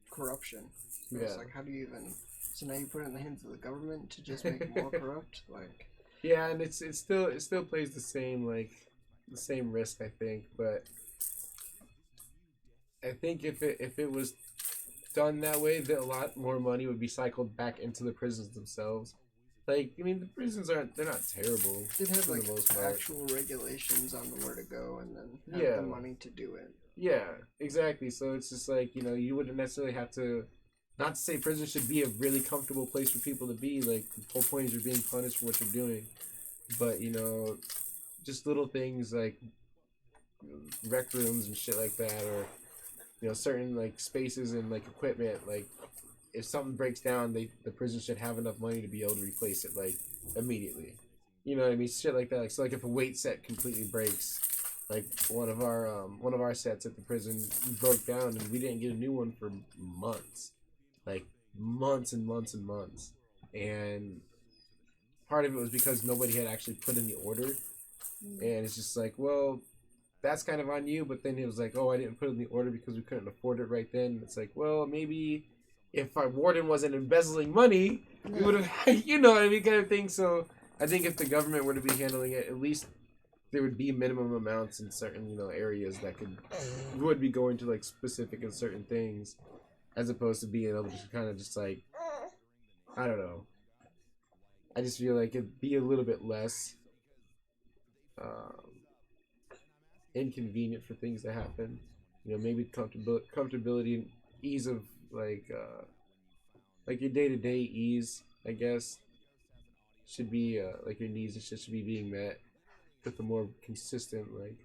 corruption. It's like, how do you even? So now you put it in the hands of the government to just make it more corrupt, like. Yeah, and it still plays the same risk, I think, but I think if it was done that way, that a lot more money would be cycled back into the prisons themselves. Like, I mean, the prisons they're not terrible. They'd have for like the most part. actual regulations on where to go, and then have the money to do it. Yeah, exactly. So it's just like, you wouldn't necessarily have to. Not to say prison should be a really comfortable place for people to be. Like, the whole point is you're being punished for what you're doing. But, just little things like rec rooms and shit like that, or, certain, like, spaces and, like, equipment. Like, if something breaks down, the prison should have enough money to be able to replace it, like, immediately. You know what I mean? Shit like that. Like, so, like, if a weight set completely breaks, like, one of our sets at the prison broke down, and we didn't get a new one for months. Like, months and months and months. And part of it was because nobody had actually put in the order. And it's just like, well, that's kind of on you. But then it was like, oh, I didn't put in the order because we couldn't afford it right then. It's like, well, maybe if our warden wasn't embezzling money, we would have, you know what I mean, kind of thing. So I think if the government were to be handling it, at least there would be minimum amounts in certain, areas that would be going to, like, specific and certain things. As opposed to being able to kind of just, like, I don't know. I just feel like it'd be a little bit less inconvenient for things to happen. Maybe comfortability and ease of, like your day-to-day ease, I guess, should be, like, your needs and shit should be being met with a more consistent, like,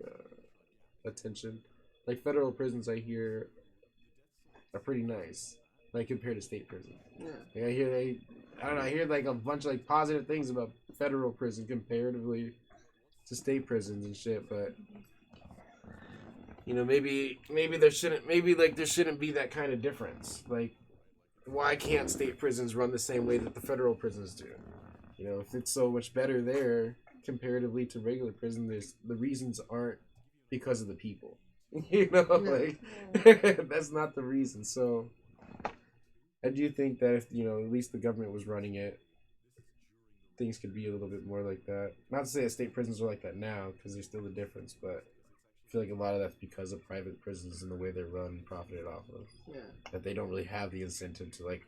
attention. Like, federal prisons, I hear, are pretty nice, like, compared to state prison. Yeah. Like, I hear like a bunch of, like, positive things about federal prison comparatively to state prisons and shit, but maybe there shouldn't be that kind of difference. Like, why can't state prisons run the same way that the federal prisons do? If it's so much better there comparatively to regular prison, the reasons aren't because of the people. Like, that's not the reason. So I do think that if, at least the government was running it, things could be a little bit more like that. Not to say that state prisons are like that now, because there's still a difference, but I feel like a lot of that's because of private prisons and the way they're run and profited off of. Yeah. That they don't really have the incentive to, like,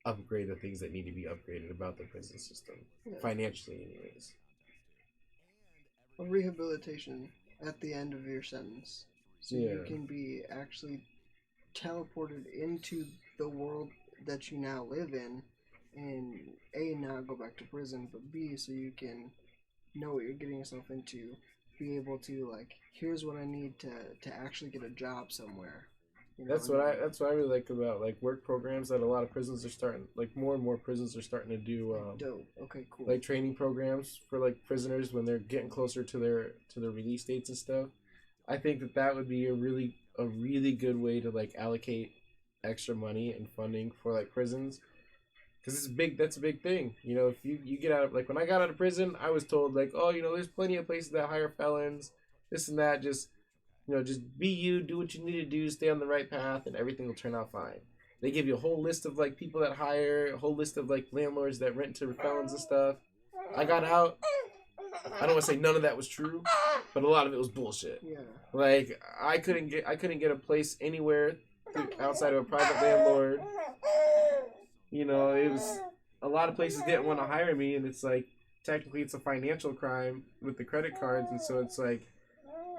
upgrade the things that need to be upgraded about the prison system. Yeah. Financially, anyways. Well, rehabilitation at the end of your sentence, so you can be actually teleported into the world that you now live in, and A, not go back to prison, but B, so you can know what you're getting yourself into, be able to, like, here's what I need to actually get a job somewhere. That's what I really like about, like, work programs that a lot of prisons are starting, like, more and more prisons are starting to do. Dope. Okay, cool. Like, training programs for, like, prisoners when they're getting closer to their release dates and stuff. I think that would be a really good way to, like, allocate extra money and funding for, like, prisons, because that's a big thing. If you get out of, like, when I got out of prison, I was told, like, oh, there's plenty of places that hire felons, this and that, just be you, do what you need to do, stay on the right path, and everything will turn out fine. They give you a whole list of, like, people that hire, a whole list of, like, landlords that rent to felons and stuff. I got out. I don't want to say none of that was true, but a lot of it was bullshit. Yeah. Like, I couldn't get a place anywhere outside of a private landlord. It was, a lot of places didn't want to hire me, and it's like, technically it's a financial crime with the credit cards, and so it's like,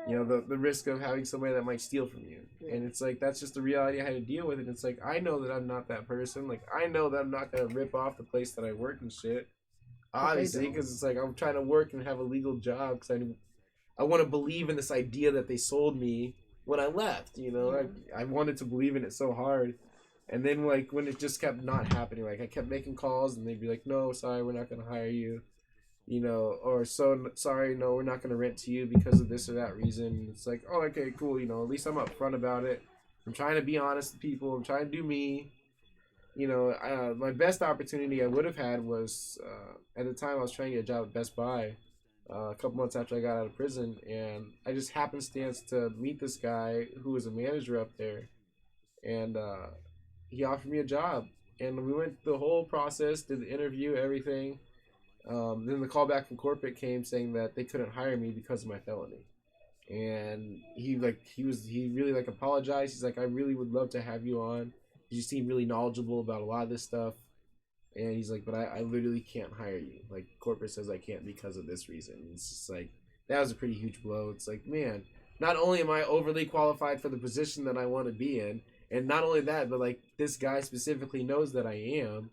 the risk of having somebody that might steal from you. Yeah. And it's like, that's just the reality I had to deal with. And it's like, I know that I'm not that person. Like, I know that I'm not going to rip off the place that I work and shit. Obviously, because it's like, I'm trying to work and have a legal job because I want to believe in this idea that they sold me when I left, I wanted to believe in it so hard. And then, like, when it just kept not happening, like, I kept making calls and they'd be like, no, sorry, we're not going to hire you. Or so sorry, no, we're not going to rent to you because of this or that reason. It's like, oh, okay, cool, at least I'm upfront about it. I'm trying to be honest with people. I'm trying to do me. my best opportunity I would have had was at the time I was trying to get a job at Best Buy a couple months after I got out of prison, and I just happenstance to meet this guy who was a manager up there, and he offered me a job, and we went through the whole process, did the interview, everything. Then the call back from corporate came saying that they couldn't hire me because of my felony. And he really like apologized. He's like, I really would love to have you on. You seem really knowledgeable about a lot of this stuff. And he's like, but I literally can't hire you. Like, corporate says I can't because of this reason. And it's just like, that was a pretty huge blow. It's like, man, not only am I overly qualified for the position that I want to be in, and not only that, but like this guy specifically knows that I am,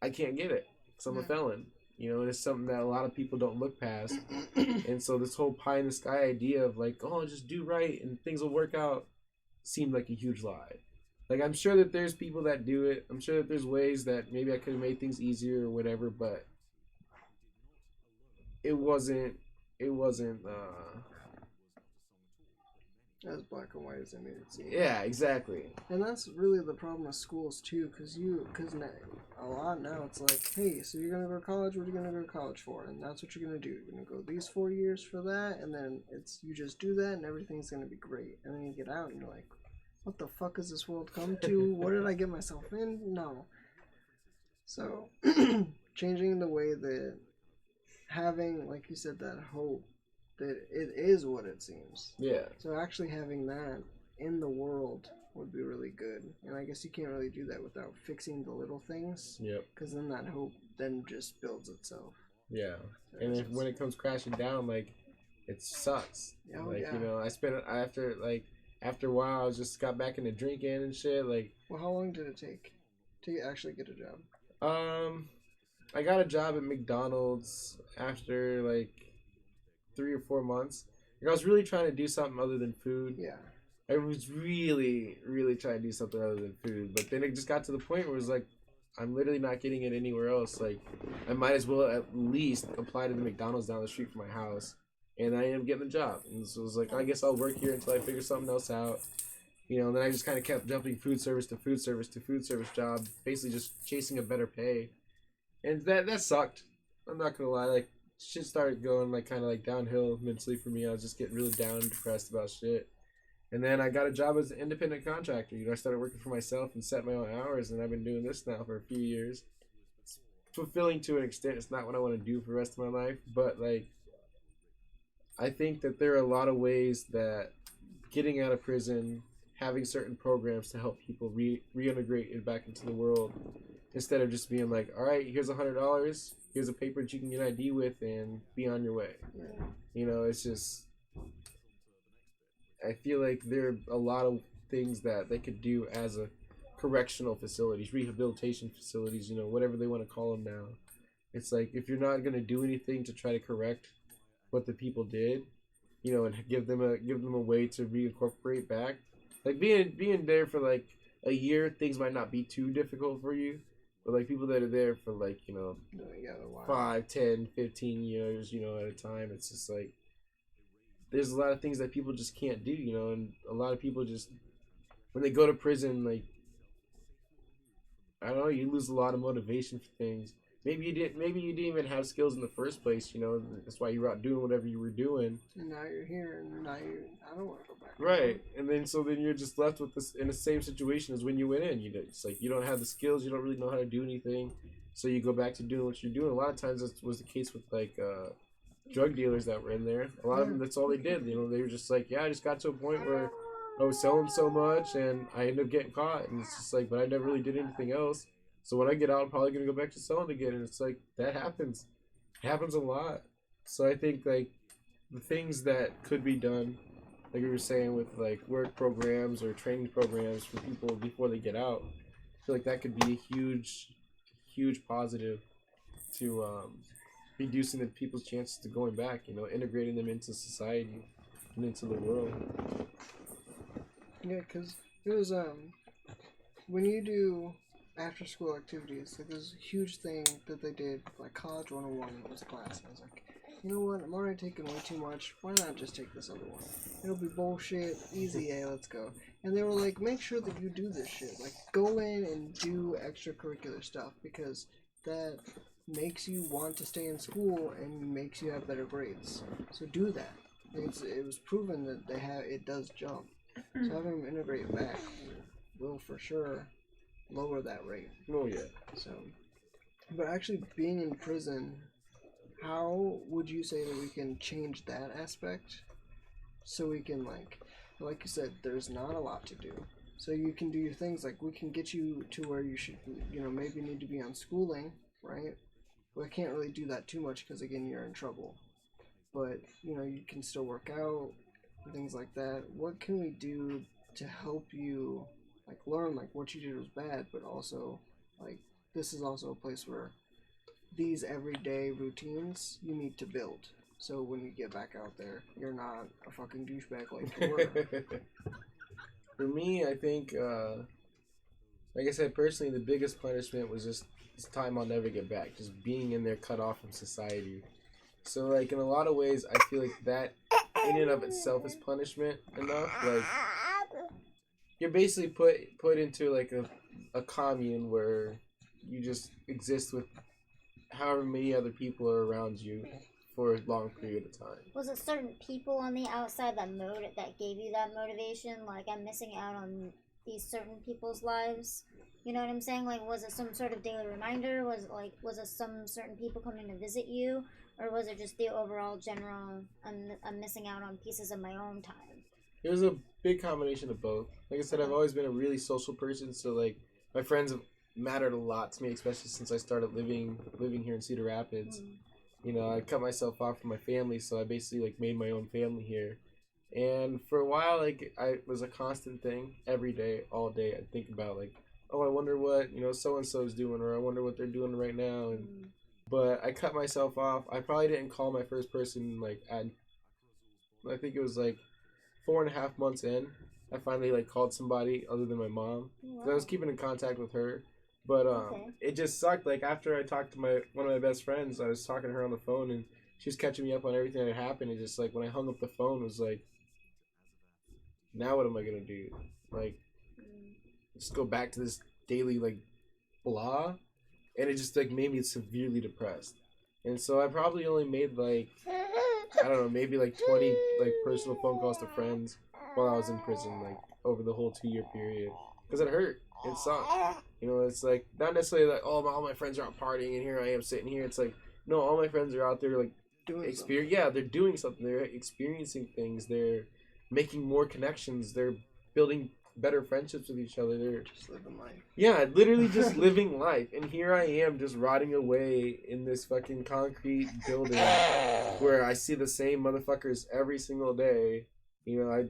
I can't get it because I'm a felon. And it's something that a lot of people don't look past. And so this whole pie in the sky idea of like, oh, just do right and things will work out seemed like a huge lie. Like, I'm sure that there's people that do it. I'm sure that there's ways that maybe I could have made things easier or whatever, but it wasn't as black and white as they made it seem. Yeah, exactly. And that's really the problem with schools too, because a lot now it's like, hey, so you're gonna go to college. What are you gonna go to college for? And that's what you're gonna do. You're gonna go these 4 years for that, and then you just do that, and everything's gonna be great. And then you get out, and you're like, what the fuck has this world come to? What did I get myself in? No. So changing the way that having, like you said, that hope that it is what it seems. Yeah. So actually having that in the world would be really good. And I guess you can't really do that without fixing the little things. Yep. Because then that hope then just builds itself. Yeah. And when it comes crashing down, like, it sucks. Oh, like, yeah. I spent after a while, I just got back into drinking and shit. Like, well, how long did it take to actually get a job? I got a job at McDonald's after like 3 or 4 months. Like, I was really trying to do something other than food. Yeah. I was really, really trying to do something other than food. But then it just got to the point where it was like, I'm literally not getting it anywhere else. Like, I might as well at least apply to the McDonald's down the street from my house. And I ended up getting the job. And so it was like, I guess I'll work here until I figure something else out. And then I just kind of kept jumping food service to food service to food service job, basically just chasing a better pay. And that sucked. I'm not going to lie. Like, shit started going like kind of like downhill mentally for me. I was just getting really down and depressed about shit. And then I got a job as an independent contractor. I started working for myself and set my own hours, and I've been doing this now for a few years. It's fulfilling to an extent. It's not what I want to do for the rest of my life, but like, I think that there are a lot of ways that getting out of prison, having certain programs to help people reintegrate back into the world, instead of just being like, all right, here's $100, here's a paper that you can get ID with, and be on your way. Yeah. It's just, I feel like there are a lot of things that they could do as a correctional facilities, rehabilitation facilities, whatever they want to call them now. It's like, if you're not going to do anything to try to correct what the people did, and give them a way to reincorporate back. Like, being there for like a year, things might not be too difficult for you, but like people that are there for like 5, 10, 15 years, at a time, it's just like there's a lot of things that people just can't do, and a lot of people just, when they go to prison, like, I don't know, you lose a lot of motivation for things. Maybe you didn't even have skills in the first place, that's why you were out doing whatever you were doing. And now you're here, and I don't want to go back. Right. And then you're just left with this in the same situation as when you went in. It's like you don't have the skills, you don't really know how to do anything. So you go back to doing what you're doing. A lot of times that was the case with like drug dealers that were in there. A lot of them, that's all they did. They were just like, yeah, I just got to a point where I was selling so much and I ended up getting caught, and it's just like, but I never really did anything else. So when I get out, I'm probably going to go back to selling again. And it's like, that happens. It happens a lot. So I think, like, the things that could be done, like we were saying with, like, work programs or training programs for people before they get out, I feel like that could be a huge, huge positive to reducing the people's chances to going back, integrating them into society and into the world. Yeah, because it was, when you do after school activities, like there's a huge thing that they did, like College 101 was a class, and I was like, you know what, I'm already taking way too much, why not just take this other one? It'll be bullshit, easy, let's go. And they were like, make sure that you do this shit. Like, go in and do extracurricular stuff because that makes you want to stay in school and makes you have better grades. So do that. It was proven that it does jump. So having them integrate it back will for sure lower that rate. Oh yeah. So, but actually being in prison, how would you say that we can change that aspect so we can like you said, there's not a lot to do. So you can do your things, like we can get you to where you should, maybe need to be on schooling, right? Well, I can't really do that too much because again, you're in trouble. But, you can still work out and things like that. What can we do to help you like learn like what you did was bad, but also like this is also a place where these everyday routines you need to build. So when you get back out there, you're not a fucking douchebag like you were. For me, I think, like I said, personally, the biggest punishment was just this time I'll never get back. Just being in there, cut off from society. So, like, in a lot of ways, I feel like that in and of itself is punishment enough. Like, you're basically put into, like, a commune where you just exist with however many other people are around you for a long period of time. Was it certain people on the outside that gave you that motivation? Like, I'm missing out on these certain people's lives. You know what I'm saying? Like, was it some sort of daily reminder? Was it some certain people coming to visit you? Or was it just the overall general, I'm missing out on pieces of my own time? It was a big combination of both. Like I said, I've always been a really social person, so, like, my friends have mattered a lot to me, especially since I started living here in Cedar Rapids. I cut myself off from my family, so I basically, like, made my own family here. And for a while, like, it was a constant thing. Every day, all day, I'd think about, like, oh, I wonder what, so-and-so's doing, or I wonder what they're doing right now. But I cut myself off. I probably didn't call my first person, like, I think it was, like, 4.5 months in. I finally, like, called somebody other than my mom. Wow. I was keeping in contact with her. But It just sucked. Like, after I talked to one of my best friends, I was talking to her on the phone, and she was catching me up on everything that happened. And just, like, when I hung up the phone, it was like, now what am I going to do? Like, just go back to this daily, like, blah? And it just, like, made me severely depressed. And so I probably only made, like, I don't know, maybe, like, 20, like, personal phone calls to friends while I was in prison, like, over the whole 2-year period. Because it hurt. It sucked. It's like, not necessarily like, oh, all my friends are out partying and here I am sitting here. It's like, no, all my friends are out there, like, they're doing something. They're experiencing things. They're making more connections. They're building better friendships with each other. They're just living life. Yeah, literally just living life. And here I am just rotting away in this fucking concrete building where I see the same motherfuckers every single day. I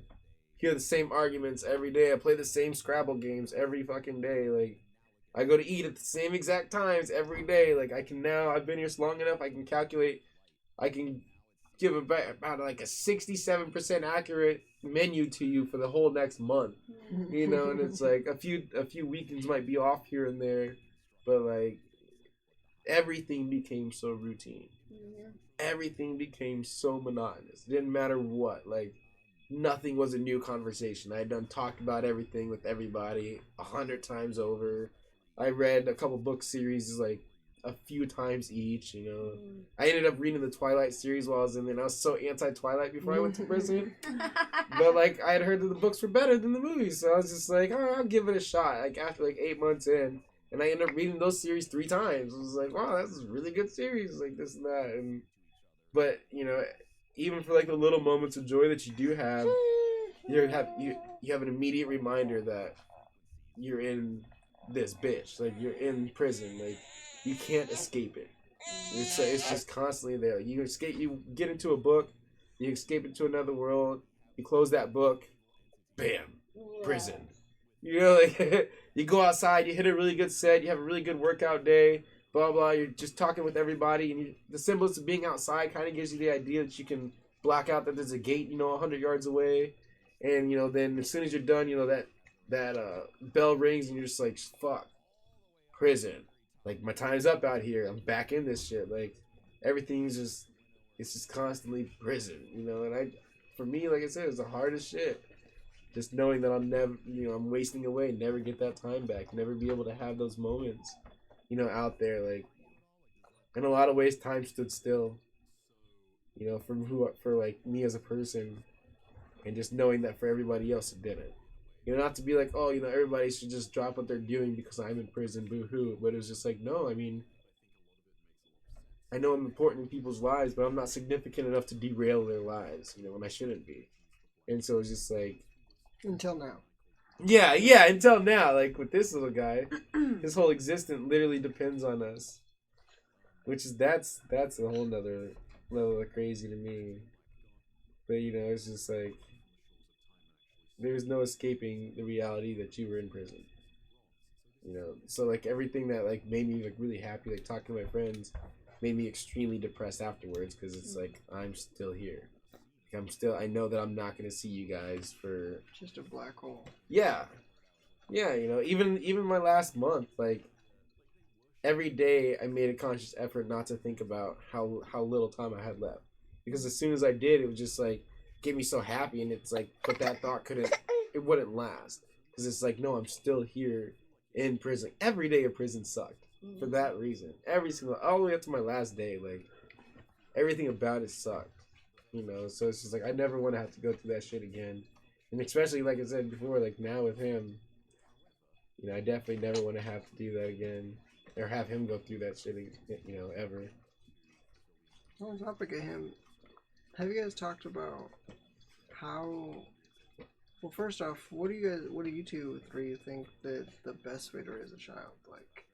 hear the same arguments every day. I play the same Scrabble games every fucking day. Like, I go to eat at the same exact times every day. Like, I've been here long enough, I can calculate, I can give about like a 67% accurate menu to you for the whole next month. And it's like a few weekends might be off here and there, but like everything became so routine. Everything became so monotonous. It didn't matter what, like, nothing was a new conversation. I had done talked about everything with everybody 100 times over. I read a couple book series like a few times each. I ended up reading the Twilight series while I was in there. And I was so anti-Twilight before I went to prison. But like, I had heard that the books were better than the movies, so I was just like, oh, I'll give it a shot. Like, after like 8 months in, and I ended up reading those series 3 times. I was like, wow, that's a really good series, like this and that. But even for like the little moments of joy that you do have, you have an immediate reminder that you're in this bitch. Like, you're in prison. Like, you can't escape it. It's just constantly there. You get into a book, you escape into another world, you close that book, bam, prison. Like, you go outside, you hit a really good set, you have a really good workout day, blah blah, you're just talking with everybody, and the semblance of being outside kind of gives you the idea that you can black out that there's a gate 100 yards away, and then as soon as you're done, that bell rings and you're just like, fuck, prison, like, my time's up out here, I'm back in this shit. Like, everything's it's just constantly prison. And for me, like I said, it's the hardest shit. Just knowing that I'm never, I'm wasting away, never get that time back, never be able to have those moments, out there. Like, in a lot of ways, time stood still, for like me as a person, and just knowing that for everybody else it didn't. Not to be like, oh, everybody should just drop what they're doing because I'm in prison, boo-hoo. But it was just like, no, I mean, I know I'm important in people's lives, but I'm not significant enough to derail their lives, when I shouldn't be. And so it's just like... Until now. Yeah, until now. Like, with this little guy, his whole existence literally depends on us. Which is, that's a whole nother level of crazy to me. But, it's just like... There's no escaping the reality that you were in prison. So, like, everything that, like, made me, like, really happy, like, talking to my friends, made me extremely depressed afterwards, because it's like, I'm still here. Like, I know that I'm not going to see you guys for... Just a black hole. Yeah. Yeah, even my last month, like, every day I made a conscious effort not to think about how little time I had left. Because as soon as I did, it was just, like, get me so happy, and it's like, but that thought wouldn't last, because it's like, no, I'm still here in prison. Every day of prison sucked for that reason. All the way up to my last day, like, everything about it sucked, so it's just like, I never want to have to go through that shit again. And especially, like I said before, like, now with him, I definitely never want to have to do that again, or have him go through that shit, ever. On the topic of him, have you guys talked about how... Well, first off, what do you two, three think that the best way to raise a child? Like,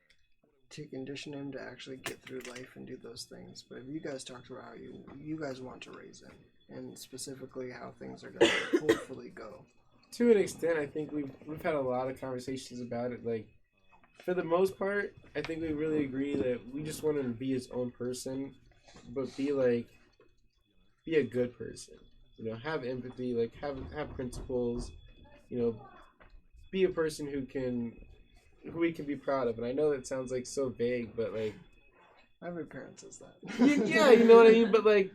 to condition him to actually get through life and do those things. But have you guys talked about how you guys want to raise him? And specifically how things are going to hopefully go? To an extent, I think we've had a lot of conversations about it. Like, for the most part, I think we really agree that we just want him to be his own person, but be a good person, have empathy, like have principles, be a person who we can be proud of. And I know that sounds like so vague, but like, every parent says that. Yeah, you know what I mean. But like,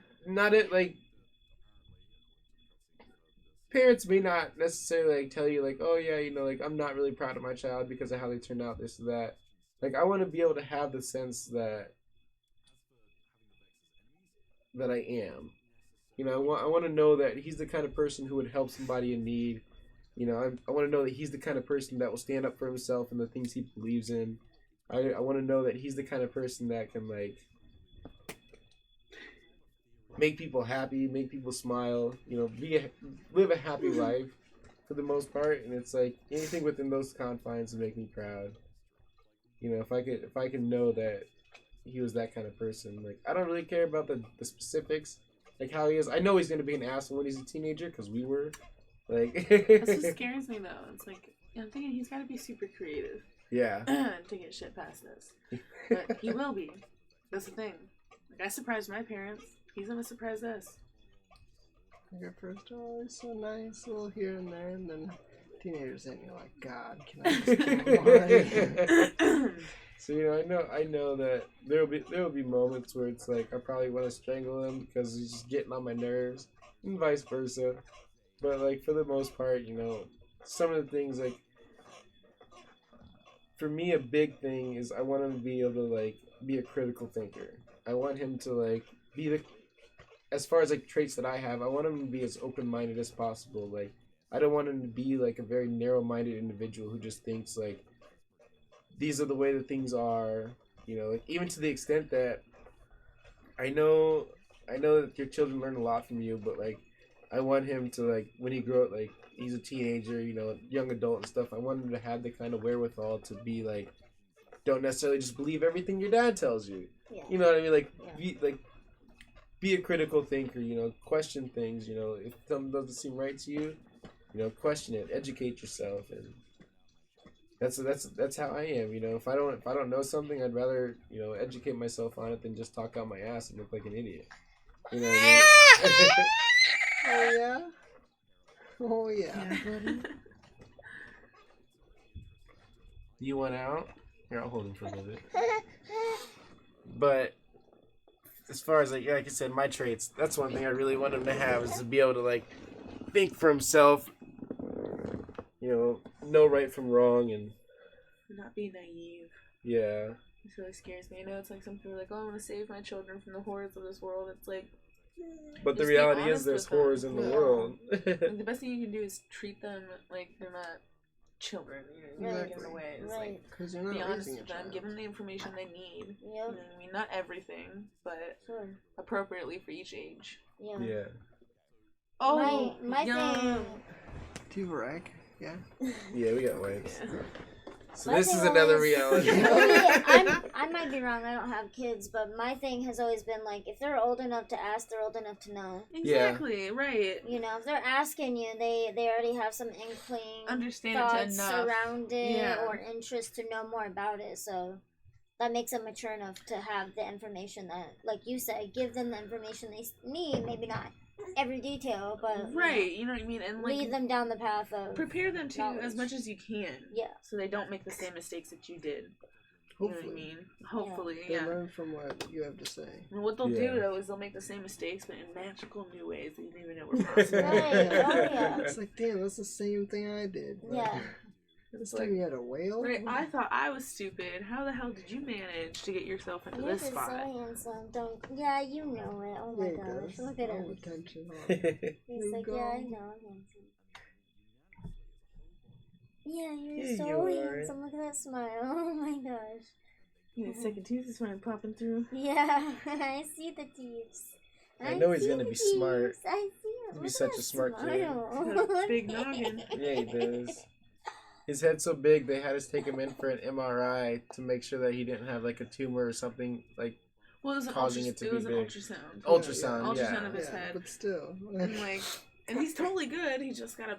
parents may not necessarily like tell you like, oh yeah, like, I'm not really proud of my child because of how they turned out, this or that. Like, I want to be able to have the sense that I am. I want to know that he's the kind of person who would help somebody in need. I want to know that he's the kind of person that will stand up for himself and the things he believes in. I want to know that he's the kind of person that can, like, make people happy, make people smile, live a happy life for the most part. And it's like, anything within those confines would make me proud. If I can know that he was that kind of person. Like, I don't really care about the specifics, like how he is. I know he's going to be an asshole when he's a teenager, because we were. Like, that's what scares me, though. It's like, I'm thinking he's got to be super creative. Yeah. To get shit past this. But he will be. That's the thing. Like, I surprised my parents. He's going to surprise us. Like, at first, oh, he's so nice, a little here and there, and then teenagers and you're like, God, can I just get one? So I know that there will be moments where it's like I probably want to strangle him because he's just getting on my nerves, and vice versa. But like, for the most part, some of the things, like, for me, a big thing is I want him to be able to, like, be a critical thinker. I want him to, like, be as far as like traits that I have, I want him to be as open-minded as possible. Like, I don't want him to be like a very narrow-minded individual who just thinks like, these are the way that things are, like, even to the extent that I know that your children learn a lot from you, but like, I want him to, like, when he grows, like, he's a teenager, young adult and stuff, I want him to have the kind of wherewithal to be like, don't necessarily just believe everything your dad tells you. Yeah. You know what I mean? Like, Yeah. be a critical thinker, question things, if something doesn't seem right to you, question it, educate yourself. And that's how I am. If I don't know something, I'd rather educate myself on it than just talk out my ass and look like an idiot. You know what I mean? Oh yeah. Oh yeah. buddy. You want out? Here, I'll hold him for a little bit. But as far as like I said, my traits, that's one thing I really want him to have, is to be able to like think for himself know right from wrong, and Not be naive. yeah. It really scares me. I know it's like some people are like, oh, I want to save my children from the horrors of this world. It's like, But the just be reality is honest there's with them. horrors in the Yeah. world. like, the best thing you can do is treat them like they're not children. You're Right. taking away. It's Right. Because you're like, not be honest raising a with them. child. Give them the information they need. You Yep. know what I mean? Not everything, but Sure. appropriately for each age. Yeah. Yeah. Oh, My yum. thing. Do you have a rack? Yeah. Yeah, we got wipes. Yeah. So My this thing is another always- reality. I might be wrong. I don't have kids, but my thing has always been like, if they're old enough to ask, they're old enough to know. Exactly, right. You know, if they're asking you, they already have some inkling, Understand it thoughts enough. around it, Yeah. or interest to know more about it. So that makes them mature enough to have the information that, like you said, give them the information they need. Maybe not every detail, but Right, you know what I mean? And like, lead them down the path of prepare them to knowledge. as much as you can. Yeah. So they don't make the same mistakes that you did. You know what I Hopefully. mean? Hopefully, They yeah. learn from what you have to say. And what they'll Yeah. do though is they'll make the same mistakes, but in magical new ways that you didn't even know were possible. Right. Oh, yeah. It's like, damn, that's the same thing I did. But Yeah. This time you had a whale? Right, I thought I was stupid. How the hell did you manage to get yourself into You're this just so spot? handsome. Don't. Yeah, you know it. Oh my Yeah, he gosh, does. look at All him. attention. He's you like, go. yeah, I know, I'm handsome. Yeah, you're Yeah, so you are. handsome. Look at that smile. Oh my gosh. Yeah, second tooth is fine popping through. Yeah, I see the teeth. I know he's see gonna the be smart. teeth. I see him. He's Look be at such a that smart kid. smile. He's got a big noggin. Yeah, he does. His head's so big they had us take him in for an MRI to make sure that he didn't have like a tumor or something like Well, it was an, Causing it to be an big. ultrasound. ultrasound. Ultrasound Yeah. of his Yeah, head. but still. And like, and he's totally good. He just got a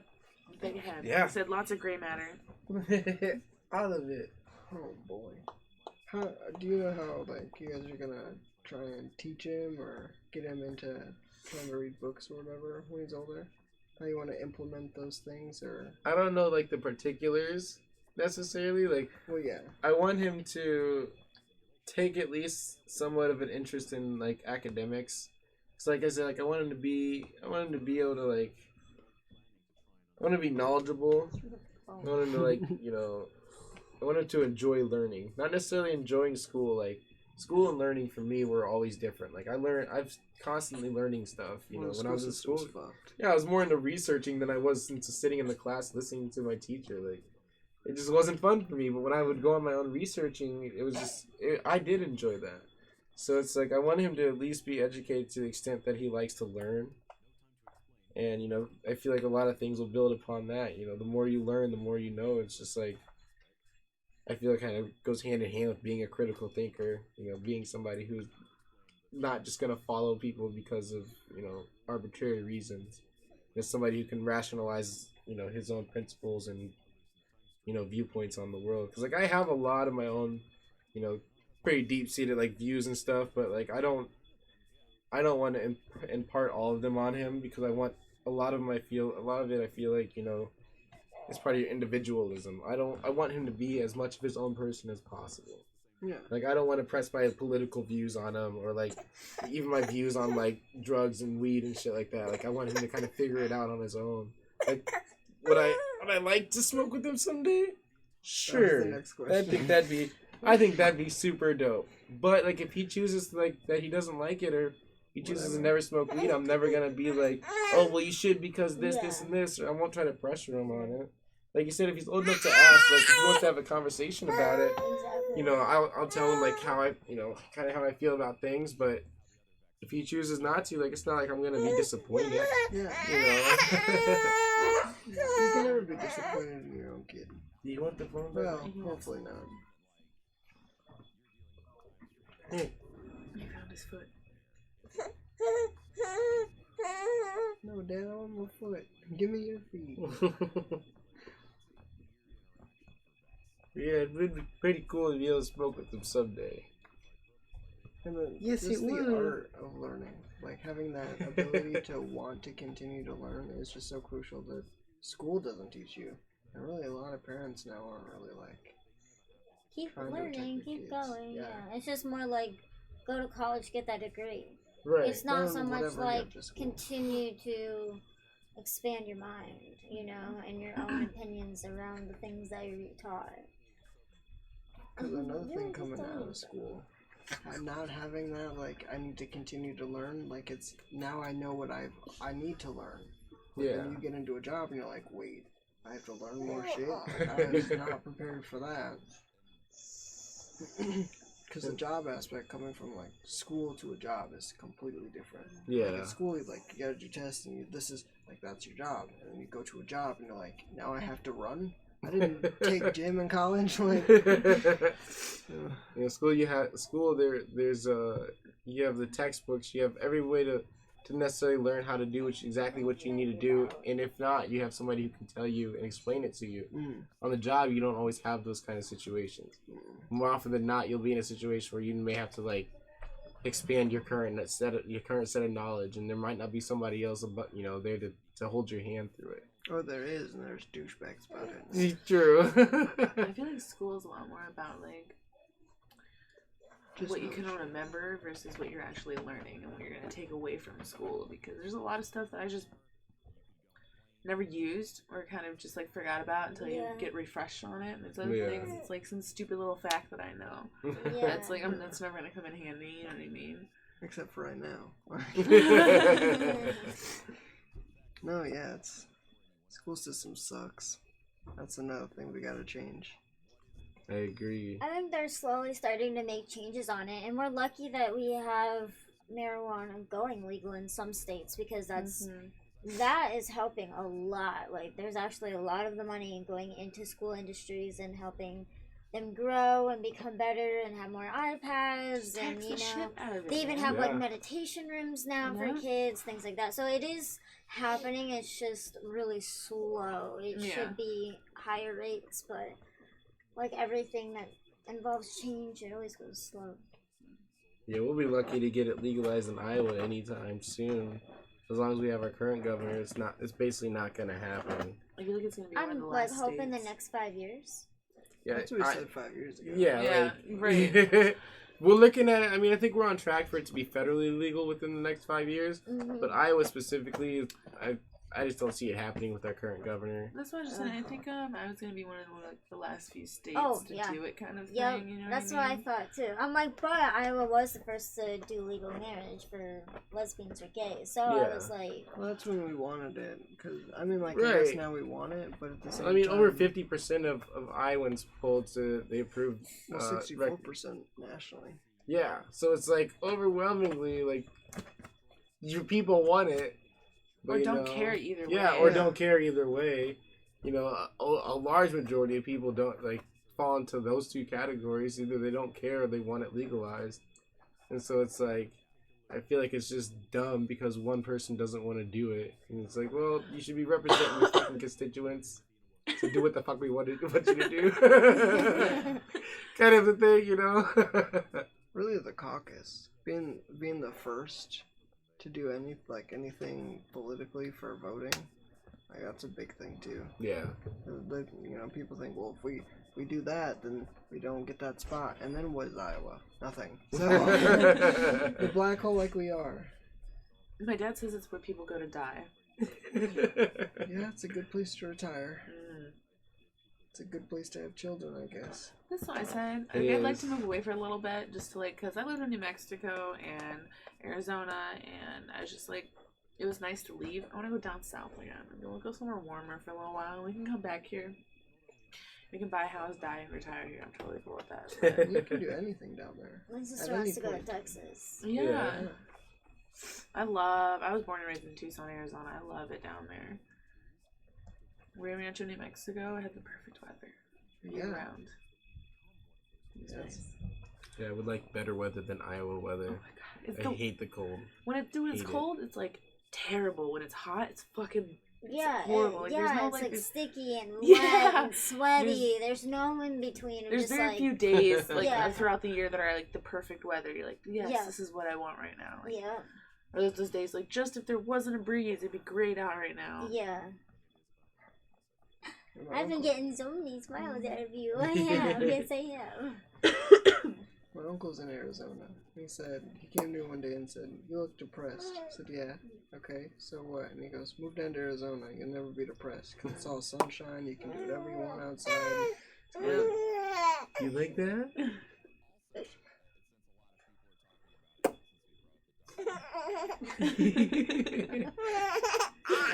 big head. Yeah. He said lots of gray matter. All of it. Oh boy. How do you know how like you guys are gonna try and teach him or get him into trying to read books or whatever when he's older? How you want to implement those things or I don't know like the particulars necessarily. Like well yeah. I want him to take at least somewhat of an interest in like academics. So like I said, like I want him to be able to like I want him to be knowledgeable. I want him to like, I want him to enjoy learning. Not necessarily enjoying school. Like school and learning for me were always different. Like I've constantly learning stuff. Well, When I was in system's school, fucked. yeah, I was more into researching than I was into sitting in the class listening to my teacher. Like it just wasn't fun for me. But when I would go on my own researching, it was just I did enjoy that. So it's like I want him to at least be educated to the extent that he likes to learn. And I feel like a lot of things will build upon that. The more you learn, the more you know. It's just like I feel it kind of goes hand in hand with being a critical thinker. Being somebody who's not just gonna follow people because of arbitrary reasons. There's somebody who can rationalize his own principles and viewpoints on the world. Because like I have a lot of my own pretty deep seated like views and stuff, but like I don't want to impart all of them on him because I want a lot of it. I feel like it's part of your individualism. I want him to be as much of his own person as possible. Yeah. Like I don't want to press my political views on him or like even my views on like drugs and weed and shit like that. Like I want him to kind of figure it out on his own. Like would I like to smoke with him someday? Sure. the next question. I think that'd be super dope. But like if he chooses like that he doesn't like it or he chooses to never smoke weed, I'm never gonna be like, oh well you should because this and this. Or I won't try to pressure him on it. Like you said, if he's old enough to ask, like if he wants to have a conversation about it, Exactly. I'll tell him like how I kind of how I feel about things. But if he chooses not to, like it's not like I'm gonna be disappointed. Yeah. You You can never be disappointed in your own kid. Do you want the phone back? Well, hopefully not. He found his foot. No, Dad, I want my foot. Give me your feet. Yeah, it would be pretty cool to be able to smoke with him someday. And then Yes, just it the would. art of learning. Like having that ability to want to continue to learn is just so crucial that school doesn't teach you. And really a lot of parents now aren't really like Keep trying to learning, protect keep their kids. going. Yeah. Yeah. It's just more like go to college, get that degree. Right. It's not Learn so much whatever you like have to school. continue to expand your mind, you know, and your own opinions around the things that you're taught. Because another thing coming out of school, not having that, like, I need to continue to learn, like, it's, now I know what I need to learn. But Yeah. then you get into a job and you're like, wait, I have to learn more shit? Like, I was not prepared for that. Because the job aspect coming from, like, school to a job is completely different. Yeah. Like, at school, like, you gotta do tests and this is, like, that's your job. And then you go to a job and you're like, now I have to run? I didn't take gym in college. Like, in school, there's you have the textbooks, you have every way to necessarily learn how to do exactly what you need to do, and if not, you have somebody who can tell you and explain it to you. On the job, you don't always have those kind of situations. More often than not, you'll be in a situation where you may have to, like, expand your current set of knowledge, and there might not be somebody else, but there to hold your hand through it. or there is, and there's douchebags about it. True. I feel like school is a lot more about, like, Just what you know can shit. remember versus what you're actually learning and what you're going to take away from school, because there's a lot of stuff that I just never used or kind of just, like, forgot about until you get refreshed on it. And there's other things, it's like some stupid little fact that I know. Yeah. That's like, that's never going to come in handy, you know what I mean? Except for right now. No, yeah, school system sucks. That's another thing we gotta change. I agree. I think they're slowly starting to make changes on it, and we're lucky that we have marijuana going legal in some states, because that is helping a lot. Like, there's actually a lot of the money going into school industries and helping them grow and become better and have more iPads, and they even have like meditation rooms now for kids, things like that. So it is happening. It's just really slow. It should be higher rates, but like everything that involves change, it always goes slow. Yeah, we'll be lucky to get it legalized in Iowa anytime soon. As long as we have our current governor, it's basically not gonna happen. I feel like it's gonna be one of the I'm last hoping states. the next 5 years. Yeah, That's what we said 5 years ago. Yeah, right. We're looking at it. I mean, I think we're on track for it to be federally legal within the next 5 years. But Iowa specifically, I just don't see it happening with our current governor. That's what I just said. I think I was gonna be one of the last few states to do it, kind of thing. Yeah, you know that's what I what I mean? thought too. I'm like, but Iowa was the first to do legal marriage for lesbians or gays, so I was like, well, that's when we wanted it, because I mean, like, I guess now we want it, but at the same time, I mean, over 50% of Iowans polled they approved. 64% nationally. Yeah, so it's like overwhelmingly like your people want it. But, or don't care either way. Yeah, or don't care either way. You know, a large majority of people don't fall into those two categories. Either they don't care or they want it legalized. And so it's like, I feel like it's just dumb because one person doesn't want to do it. And it's like, well, you should be representing your fucking constituents to do what the fuck we want you to do. Kind of the thing, you know? Really, the caucus being the first to do anything politically for voting, like, that's a big thing too. Yeah. People think, well, if we do that, then we don't get that spot. And then what is Iowa? Nothing. So the black hole like we are. My dad says it's where people go to die. Yeah, it's a good place to retire. It's a good place to have children, I guess. That's what I said. I'd like to move away for a little bit, just to because I lived in New Mexico and Arizona, and I was just like, it was nice to leave. I want to go down south again. We'll go somewhere warmer for a little while. We can come back here. We can buy a house, die, and retire here. I'm totally cool with that. You can do anything down there. my sister wants to go to Texas. Yeah. I was born and raised in Tucson, Arizona. I love it down there. Rio Rancho, New Mexico, it had the perfect weather year round. It was nice. Yeah, I would like better weather than Iowa weather. Oh my god. I hate the cold. When it's cold, it's like terrible. When it's hot, it's fucking horrible. There's no, it's like sticky and wet Yeah. and sweaty. There's no in between. There's just very few days Yeah. throughout the year that are like the perfect weather. You're like, yes, this is what I want right now. Like, yeah. Or there's those days like, just if there wasn't a breeze, it'd be great out right now. Yeah. I've been getting so many smiles out of you. I have. Yes, I have. My uncle's in Arizona. He came to me one day and said, "You look depressed." I said, "Yeah, okay, so what?" And he goes, "Move down to Arizona. You'll never be depressed because it's all sunshine. You can do whatever you want outside. It's great." You like that?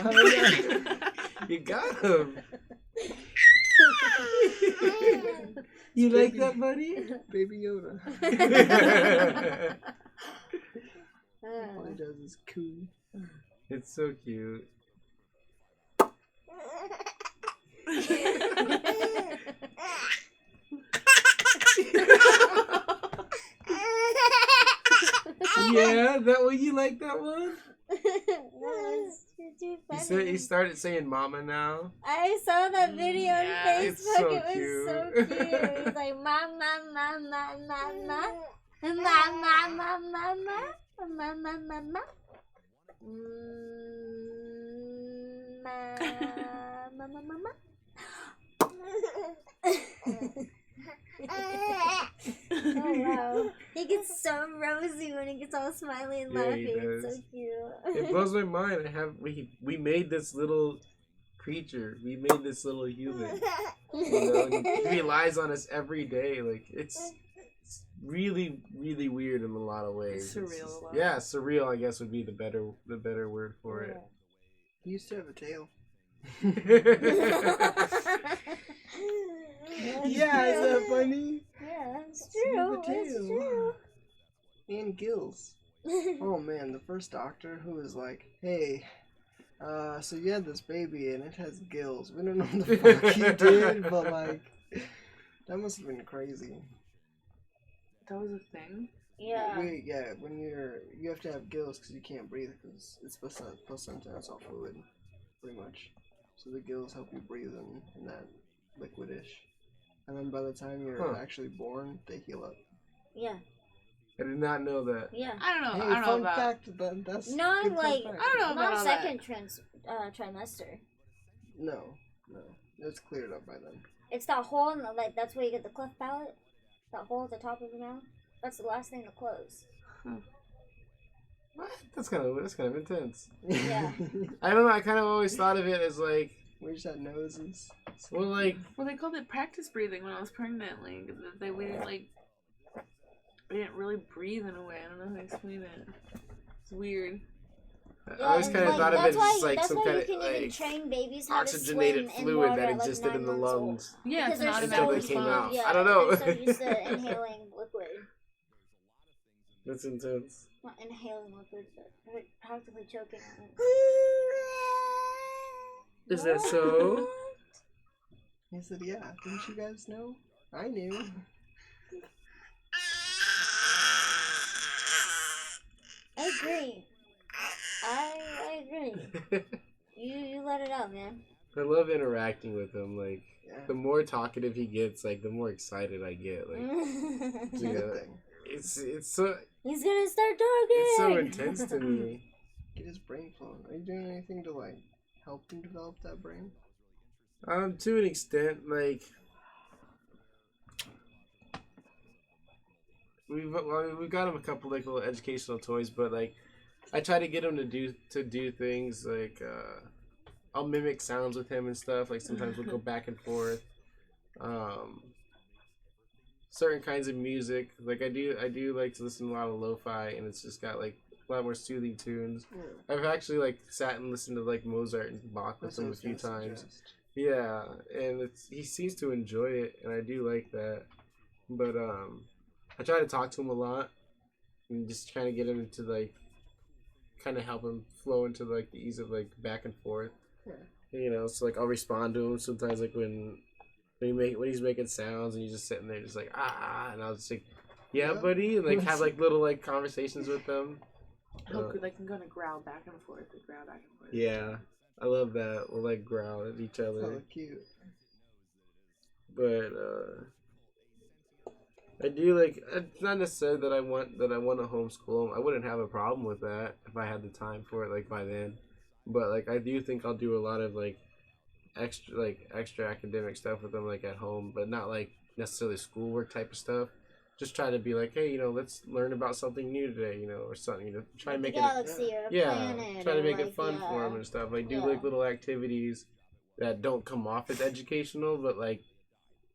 Oh, yeah. You got him. You like that, buddy? Baby Yoda. All he does is coo. It's so cute. Yeah, that one. You like that one? Too funny. He started saying "mama" now. I saw that video on Yeah, Facebook. it's so It was cute. so cute. He's like, mama, mama, mama, mama, mama, mama, mama, mama. Mama, mama. Oh wow. He gets so rosy when he gets all smiley and Yeah, laughing. he It's so does. cute. It blows my mind. We made this little creature. We made this little human. You know, and he relies on us every day. Like it's really, really weird in a lot of ways. Surreal It's a lot. yeah, surreal. I guess would be the better word for it. He used to have a tail. Yeah, Is that funny? Yeah, it's See true. the It's tail. true. And gills. Oh man, the first doctor who was like, "Hey, so you had this baby and it has gills. We don't know what the fuck you did, but like, that must have been crazy." That was a thing. Yeah. When you have to have gills because you can't breathe because it's placenta, it's all fluid, pretty much. So the gills help you breathe in that liquidish, and then by the time you're actually born, they heal up. Yeah. I did not know that. Yeah. I don't know. Hey, I don't know fun about. fact. That's Not good fun like fact. I don't know about not all second that. trimester. No, it's cleared up by then. It's that hole in the that's where you get the cleft palate. That hole at the top of the mouth. That's the last thing to close. What? That's kind of intense. Yeah. I don't know. I kind of always thought of it as like, We just had noses. well, like Well, they called it practice breathing when I was pregnant. Like we didn't really breathe in a way. I don't know how to explain it. It's weird. I always and, kind of thought of it that's why, as like that's some why kind you of can even like train babies how to swim oxygenated in fluid water that at, like, existed 9 in the months old. lungs. Yeah, Because it's an they're automatic Until they came response. out. Yeah, I don't know. They're so used to inhaling liquid. That's intense. Not inhaling liquid, but practically choking on it. Is that so? He said, "Yeah, didn't you guys know? I knew." I agree. I agree. You let it out, man. I love interacting with him. Like Yeah, the more talkative he gets, like the more excited I get. Like it's a Yeah. good thing. it's so He's gonna start talking. it's so intense to me. Get his brain flowing. Are you doing anything to like help him develop that brain? To an extent, like we've got him a couple like little educational toys, but like I try to get him to do things like I'll mimic sounds with him and stuff. Like sometimes we'll go back and forth. Certain kinds of music, like I do like to listen to a lot of lo-fi, and it's just got like a lot more soothing tunes. Yeah. I've actually like sat and listened to like Mozart and Bach with That's what I him a was few gonna times. suggest. Yeah, and he seems to enjoy it, and I do like that. But I try to talk to him a lot, and just kind of get him into like, kind of help him flow into like the ease of like back and forth. Yeah. You know, so like I'll respond to him sometimes, like when he's making sounds, and he's just sitting there, just like and I'll just like, yeah, Yeah. buddy, and like have like little like conversations with them. He'll like I'm gonna growl back and forth. Growl back and forth. Yeah, I love that. We'll like growl at each other. Oh, cute. But I do like. It's not necessarily that I want to homeschool him. I wouldn't have a problem with that if I had the time for it, like by then. But like, I do think I'll do a lot of like extra academic stuff with him, like at home, but not like necessarily schoolwork type of stuff. just try to be like, hey, let's learn about something new today, or something, try to make galaxy or a planet, try to make or it fun for them and stuff. Like do like little activities that don't come off as educational, but like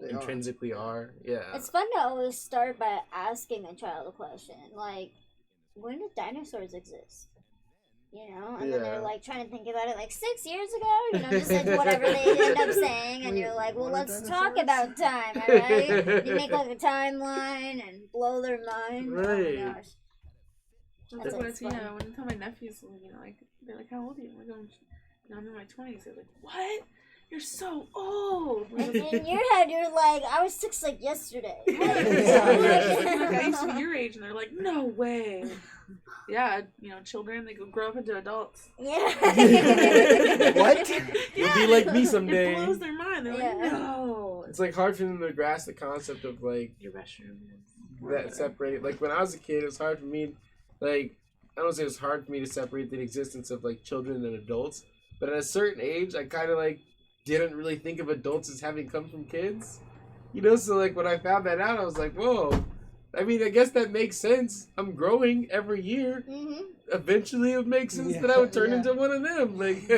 they intrinsically are. Yeah. It's fun to always start by asking a child a question, like, when did dinosaurs exist? And then they're like trying to think about it like 6 years ago, just like whatever they end up saying, and you're like, well, let's talk about time, alright? You make like a timeline and blow their mind. Right. Oh my gosh. That's what it's, when I tell my nephews, they're like, how old are you? I'm like, I'm in my 20s. They're like, what? You're so old. And in your head, you're like, I was 6 like yesterday. I used to be your age, and they're like, no way. Yeah, children, they grow up into adults. Yeah. What? You'll be like me someday. It blows their mind. They're like, no. It's like hard for them to grasp the concept of like your restroom. That separated. Like when I was a kid, it was hard for me. Like I don't say it was hard for me to separate the existence of like children and adults, but at a certain age, I kind of like didn't really think of adults as having come from kids. So like when I found that out, I was like, whoa. I mean, I guess that makes sense. I'm growing every year. Mm-hmm. Eventually, it makes sense that I would turn into one of them. Like,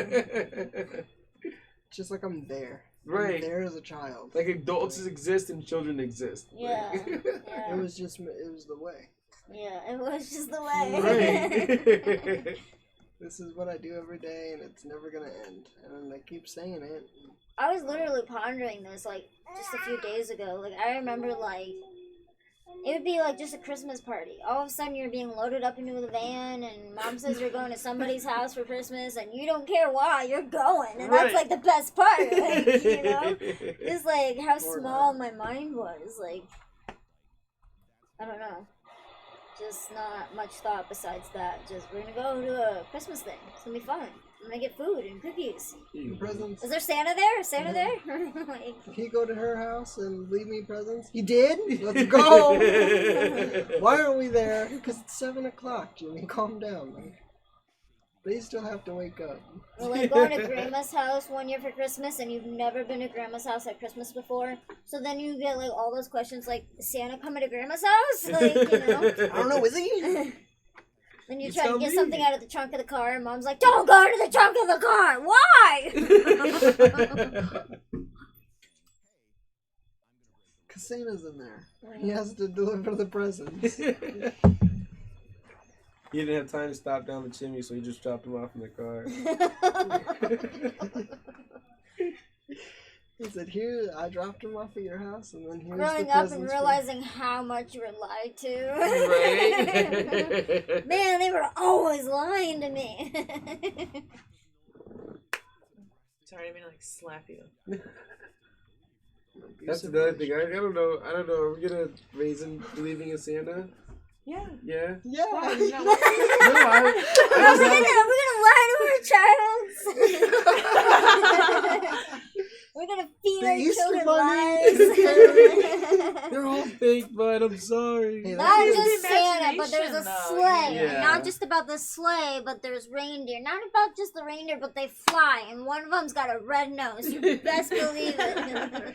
just like I'm there. Right. I'm there as a child. Like adults exist and children exist. Yeah. Like, it was the way. Yeah, it was just the way. Right. This is what I do every day, and it's never gonna end. And I keep saying it. I was literally pondering this like just a few days ago. Like I remember like. It would be like just a Christmas party. All of a sudden you're being loaded up into the van and mom says you're going to somebody's house for Christmas and you don't care why, you're going. And that's like the best part. Like, Just like how small my mind was. Like, I don't know. Just not much thought besides that. Just we're going to go to a Christmas thing. It's going to be fun. I'm going to get food and cookies. Presents. Is there Santa there? Is Santa there? Did he go to her house and leave me presents? He did? Let's go! Why aren't we there? Because it's 7 o'clock, Jimmy. Calm down. Like, they still have to wake up. We're like going to Grandma's house one year for Christmas, and you've never been to Grandma's house at Christmas before. So then you get like all those questions like, is Santa coming to Grandma's house? Like, I don't know, is he? Then you try to get something out of the trunk of the car, and Mom's like, don't go to the trunk of the car! Why? Because Santa's in there. He has to deliver the presents. He didn't have time to stop down the chimney, so he just dropped him off in the car. He said, here, I dropped him off at your house, and then here's Growing the up presents. and realizing how much you were lied to. Right? Man, they were always lying to me. Sorry, I mean like slap you. That's another thing. I don't know. Are we gonna raise him believing in Santa? Yeah. Yeah. Yeah. Why? No, We're gonna lie to our child. We're gonna feed our Easter children bunnies. lies. They're all fake, but I'm sorry. Hey, Not that's just the Santa, but there's a imagination, though. sleigh. Yeah. And not just about the sleigh, but there's reindeer. Not about just the reindeer, but they fly. And one of them's got a red nose. You best believe it.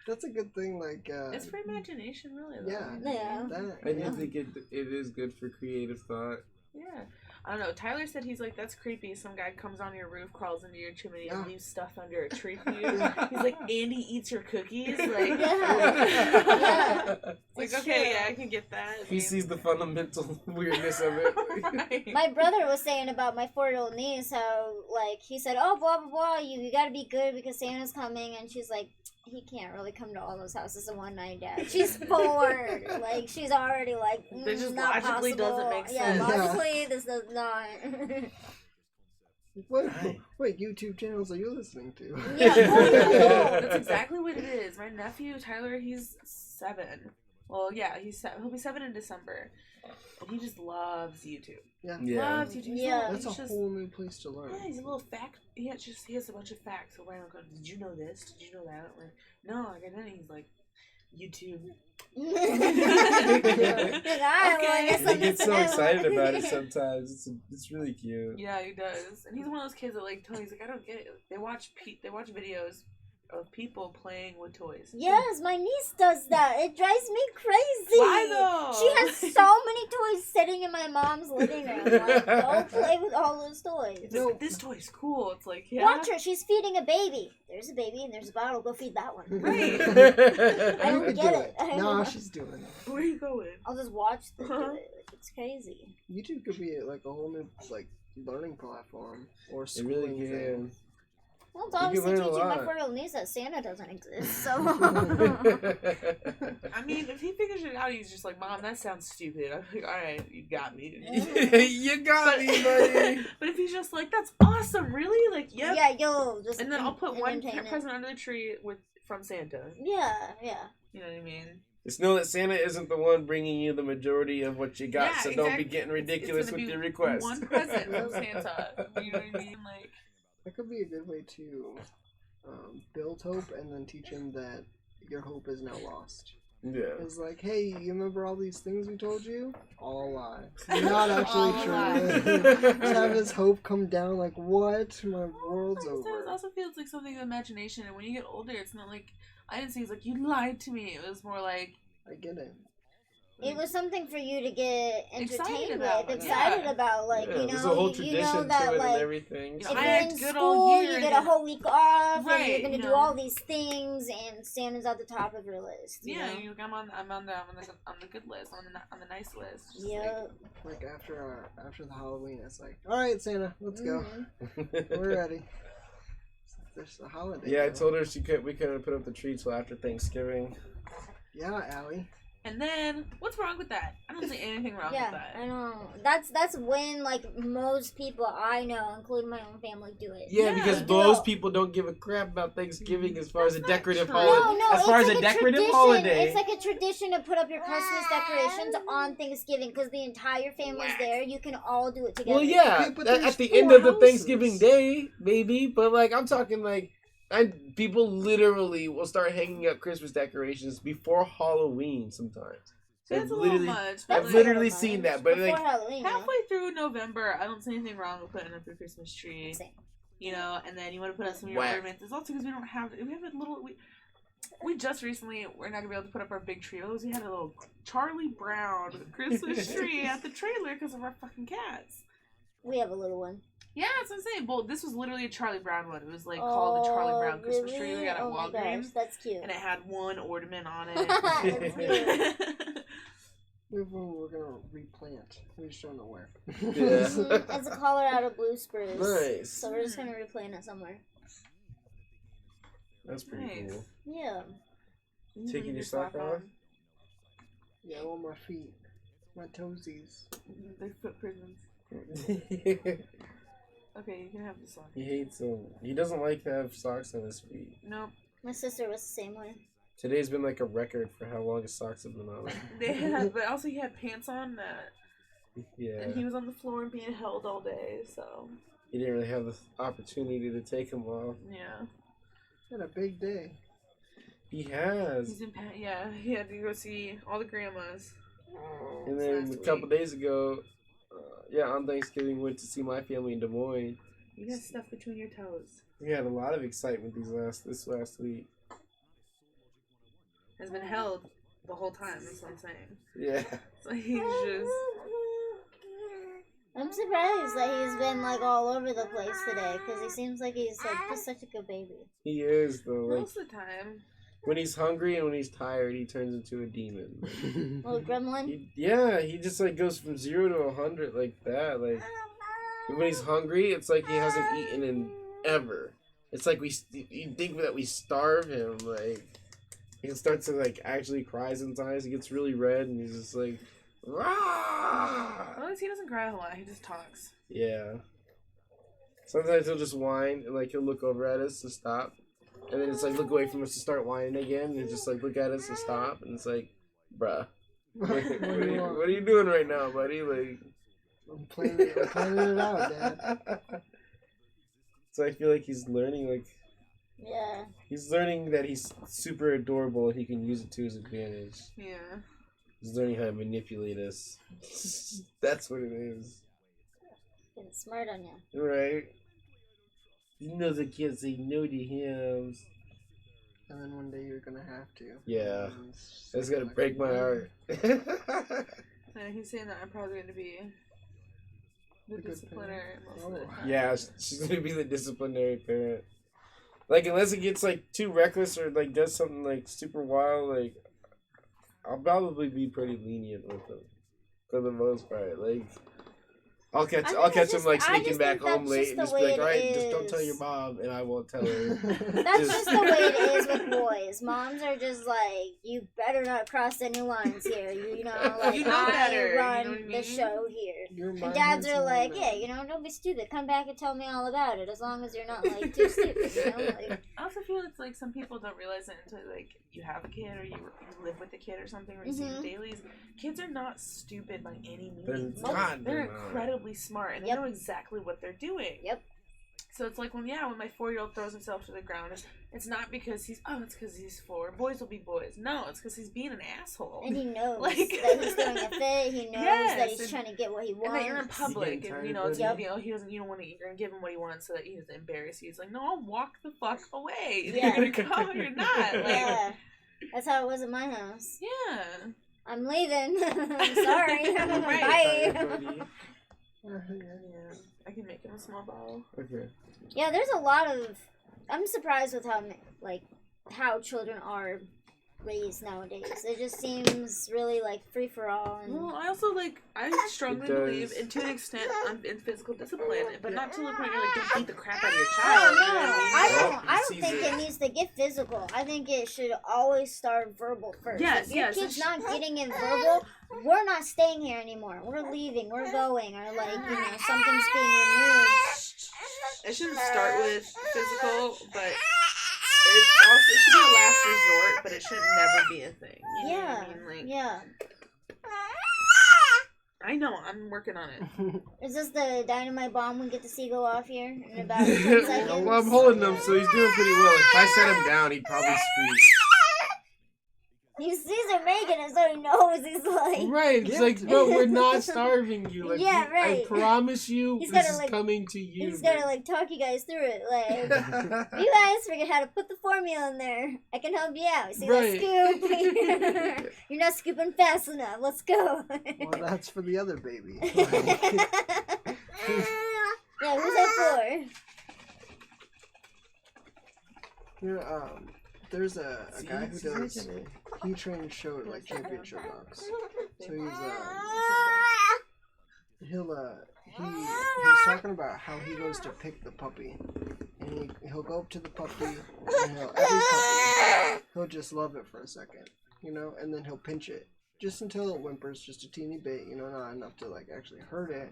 That's a good thing, like... It's for imagination, really, though. Yeah. Yeah. I do think it is good for creative thought. Yeah. I don't know. Tyler said he's like, that's creepy. Some guy comes on your roof, crawls into your chimney, and leaves stuff under a tree for you. He's like, and he eats your cookies? Like, Yeah. Like, It's okay, true. yeah, I can get that. He sees the fundamental weirdness of it. Right. My brother was saying about my 4-year-old niece how, like, he said, oh, blah, blah, blah, you gotta be good because Santa's coming. And she's like, he can't really come to all those houses in one night, Dad. She's 4. Like, she's already like, This just not logically possible. doesn't make Yeah, sense. logically, this does not. What YouTube channels are you listening to? Yeah. That's exactly what it is. My nephew, Tyler, he's 7. Well, yeah, he'll be 7 in December. And he just loves YouTube. Yeah. Loves YouTube. Yeah. That's a He's just, whole new place to learn. yeah, he's a little fact. He has a bunch of facts around. Going, did you know this? Did you know that? I'm like, no. Like, and then he's like, YouTube. Like, all right, well, I guess He I'm gets so missing out. excited about it sometimes. It's really cute. Yeah, he does. And he's one of those kids that like Tony's like, I don't get it. They watch videos of people playing with toys. Yes, my niece does that. It drives me crazy. Why though? She has so many toys sitting in my mom's living room. Like, go play with all those toys. This toy's cool. It's like, yeah. Watch her. She's feeding a baby. There's a baby and there's a bottle. Go feed that one. Right. I don't get it. No, she's doing it. Where are you going? I'll just watch them do it. Like, it's crazy. YouTube could be like a whole new like learning platform or It schooling really thing. can. Well, it's You can obviously learn a teaching my lot. 4-year-old niece that Santa doesn't exist, so... I mean, if he figures it out, he's just like, Mom, that sounds stupid. I'm like, alright, you got me. You got me, buddy. But if he's just like, that's awesome, really? Like, yep. Yeah, you'll just... And then I'll put one entertain it. present under the tree from Santa. Yeah. You know what I mean? Just know that Santa isn't the one bringing you the majority of what you got, Yeah, so don't be exactly. getting ridiculous It's with gonna your be request. One present from Santa. You know what I mean? Like, That could be a good way to build hope and then teach him that your hope is now lost. Yeah. It's like, hey, you remember all these things we told you? All lies. Not actually All true. lies. Just have his hope come down like, what? My world's Sometimes it over. also feels like something of imagination, and when you get older, it's not like, I didn't say it's like, you lied to me. It was more like, I get it. It was something for you to get Excited entertained about, with, excited yeah. about, like, Yeah, you there's know, a whole you tradition know that, to it like, and everything. You if know, you're I in act good school, all year you and get a then- whole week off, and Right, you're gonna you do know. all these things, and Santa's at the top of your list. You yeah, know? you're like, I'm on the good list, on the nice list. Just Yep. Like after the Halloween, it's like, all right, Santa, let's go. Mhm. We're ready. There's a holiday. Yeah, I though. told her we couldn't put up the tree till after Thanksgiving. Yeah, Allie. And then, what's wrong with that? I don't see anything wrong Yeah, with that. I know. That's when, like, most people I know, including my own family, do it. Yeah, Yeah. because They those do. people don't give a crap about Thanksgiving as far as a That's not decorative true. holiday. No, as it's far as like a decorative tradition. holiday. It's like a tradition to put up your Christmas decorations on Thanksgiving because the entire family's there. You can all do it together. Well, yeah, Okay, but at there's the 4 end of the houses. Thanksgiving day, maybe. But like, I'm talking like, and people literally will start hanging up Christmas decorations before Halloween sometimes. That's I've a little literally, much. I've But literally Like, seen that, but before like, Halloween, yeah. halfway through November, I don't see anything wrong with putting up your Christmas tree. Same. You know, and then you want to put up some of your Whack. ornaments. It's also because we have a little. We just recently, we're not gonna be able to put up our big tree. We had a little Charlie Brown Christmas tree at the trailer because of our fucking cats. We have a little one. Yeah, that's what I'm saying. Well, this was literally a Charlie Brown one. It was like called the Charlie Brown Christmas tree. We got it at Oh my gosh, Walgreens, that's cute. and it had one ornament on That's it. We have one we're gonna replant. We just don't know where. Yeah. It's a Colorado blue spruce. Nice. So we're just gonna replant it somewhere. That's pretty Nice. cool. Yeah. Taking your sock off? Yeah, I want my feet. My toesies. They're foot prisons. He Okay, you can have this one. hates them. He doesn't like to have socks on his feet. Nope. My sister was the same way. Today's been like a record for how long his socks have been on. They had, but also he had pants on that, Yeah. and he was on the floor and being held all day. So He didn't really have the opportunity to take them off. yeah, Had a big day. He has. he's in. Yeah, he had to go see all the grandmas. And then last a couple week. days ago, on Thanksgiving, went to see my family in Des Moines. You got stuff between your toes. We had a lot of excitement this last week. Has been held the whole time. That's what I'm saying. Yeah. So he's just. I'm surprised that he's been like all over the place today because he seems like he's like just such a good baby. He is though. Like Most of the time. when he's hungry and when he's tired, he turns into a demon. Little gremlin. He just like goes from 0 to 100 like that. Like when he's hungry, it's like he hasn't eaten in ever. It's like you think that we starve him. Like he starts to like actually cry sometimes. He gets really red and he's just like, rah! Well, he doesn't cry a lot. He just talks. Yeah. Sometimes he'll just whine and like he'll look over at us to stop. And then it's like look away from us to start whining again and just like look at us and stop and it's like, bruh. What are you doing right now, buddy? Like I'm planning it out, Dad. So I feel like he's learning Yeah. he's learning that he's super adorable and he can use it to his advantage. Yeah. He's learning how to manipulate us. That's what it is. Getting smart on you. Right? He knows I can't say no to him. and then one day you're gonna have to. Yeah. And It's gonna break my heart. He's saying that I'm probably going to be the disciplinary most of the time. Yeah, she's gonna be the disciplinary parent. Like, unless it gets, like, too reckless or, like, does something, like, super wild, like, I'll probably be pretty lenient with them. For the most part. Like, I'll catch him, like, sneaking back home late and just be like, alright, just don't tell your mom, and I won't tell her. That's just the way it is with boys. Moms are just like, you better not cross any lines here. You know, like, You know better, I run you know what I the mean? show here. Your And dads are like, man. yeah, you know, don't be stupid. Come back and tell me all about it, as long as you're not, like, too stupid, you know? Like, I also feel it's like some people don't realize it until like you have a kid or you live with a kid or something or you see the dailies. Kids are not stupid by any means. They're incredibly smart and they know exactly what they're doing. Yep. So it's like when my 4-year-old throws himself to the ground, it's not because it's because he's 4. Boys will be boys. No, it's because he's being an asshole. and he knows Like- that he's throwing a fit. He knows that he's trying to get what he wants. And that you're in public, and you know, it's, Yep. you know, he doesn't. You don't want to. You're gonna give him what he wants so that he doesn't embarrass you. He's like, no, I'll walk the fuck away. Yeah. You're gonna come or you're not. Like, Yeah. That's how it was in my house. yeah. I'm leaving. I'm sorry. Right. Bye. Yeah, I can make him a small bottle. Okay. Yeah, there's a lot of. I'm surprised with how children are raised nowadays. It just seems really like free for all. And Well, I also I strongly It does. believe, and to an extent, in physical discipline, but not to the point where you're like, don't beat the crap out of your oh child. no, You know what I mean? I don't Sees think it. it needs to get physical. I think it should always start verbal first. Yes, if your yes, kid's it not getting it verbal, we're not staying here anymore. We're leaving. We're going, or something's being removed. It shouldn't start with physical, but it should be a last resort, but it should never be a thing. You know what Yeah, I mean? yeah. I know, I'm working on it. Is this the dynamite bomb we get to see go off here in about 10 seconds? Well, I'm holding him, so he's doing pretty well. If I set him down, he'd probably scream. He sees her making it, so he knows. He's like, Right, it's like, bro, we're not starving you. Like, Yeah, right. I promise you, He's this gotta, is coming to you. he's gotta talk you guys through it. Like, you guys figured how to put the formula in there. I can help you out. See Right. that scoop? You're not scooping fast enough. Let's go. Well, that's for the other baby. Yeah, who's that for? There's a guy who does. He trains champion show dogs. So he's talking about how he goes to pick the puppy, and he'll go up to the puppy, and he'll just love it for a second, and then he'll pinch it just until it whimpers just a teeny bit, not enough to actually hurt it,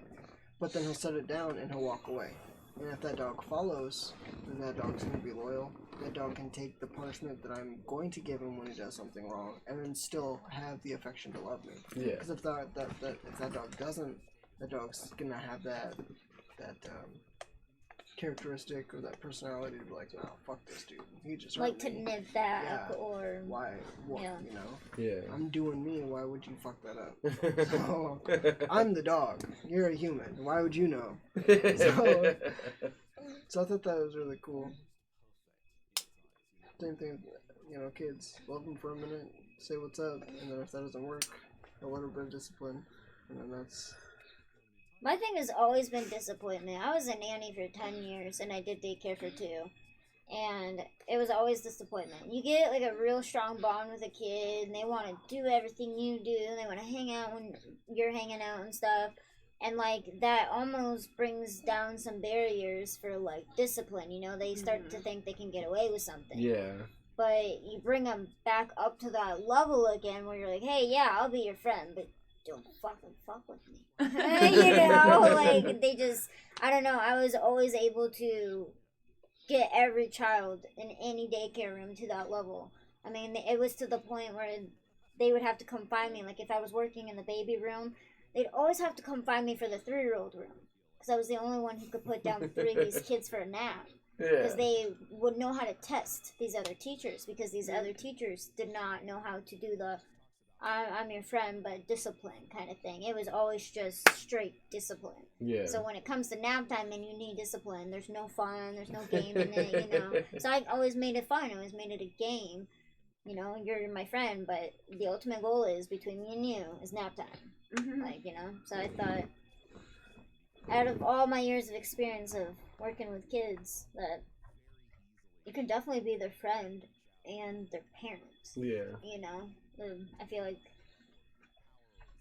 but then he'll set it down and he'll walk away. And if that dog follows, then that dog's going to be loyal. That dog can take the punishment that I'm going to give him when he does something wrong, and then still have the affection to love me. Yeah. Because if that dog doesn't, that dog's going to have that characteristic or that personality to be like, no, fuck this dude. He just hurt Like to me. nip back Yeah. or. Why? What? Yeah. Yeah. I'm doing me. Why would you fuck that up? So, I'm the dog. You're a human. Why would you know? So I thought that was really cool. Same thing, kids. Love them for a minute, say what's up, and then if that doesn't work, a little bit of discipline, and then that's... My thing has always been disappointment. I was a nanny for 10 years, and I did daycare for 2. And it was always disappointment. You get, a real strong bond with a kid, and they want to do everything you do, and they want to hang out when you're hanging out and stuff. And, that almost brings down some barriers for, discipline, They start to think they can get away with something. Yeah. But you bring them back up to that level again where you're like, hey, yeah, I'll be your friend, but don't fucking fuck with me. They just, I don't know, I was always able to get every child in any daycare room to that level. I mean, it was to the point where they would have to come find me. If I was working in the baby room, they'd always have to come find me for the 3-year-old room. Because I was the only one who could put down the 3 of these kids for a nap. Because they would know how to test these other teachers. Because these other teachers did not know how to do the I'm your friend, but discipline kind of thing. It was always just straight discipline. Yeah. So when it comes to nap time and you need discipline, there's no fun, there's no game in it, you know. So I always made it fun. I always made it a game. You know, you're my friend, but the ultimate goal is between me and you is nap time. Mm-hmm. Like, you know. So I thought, out of all my years of experience of working with kids, that you can definitely be their friend and their parents. Yeah. You know, I feel like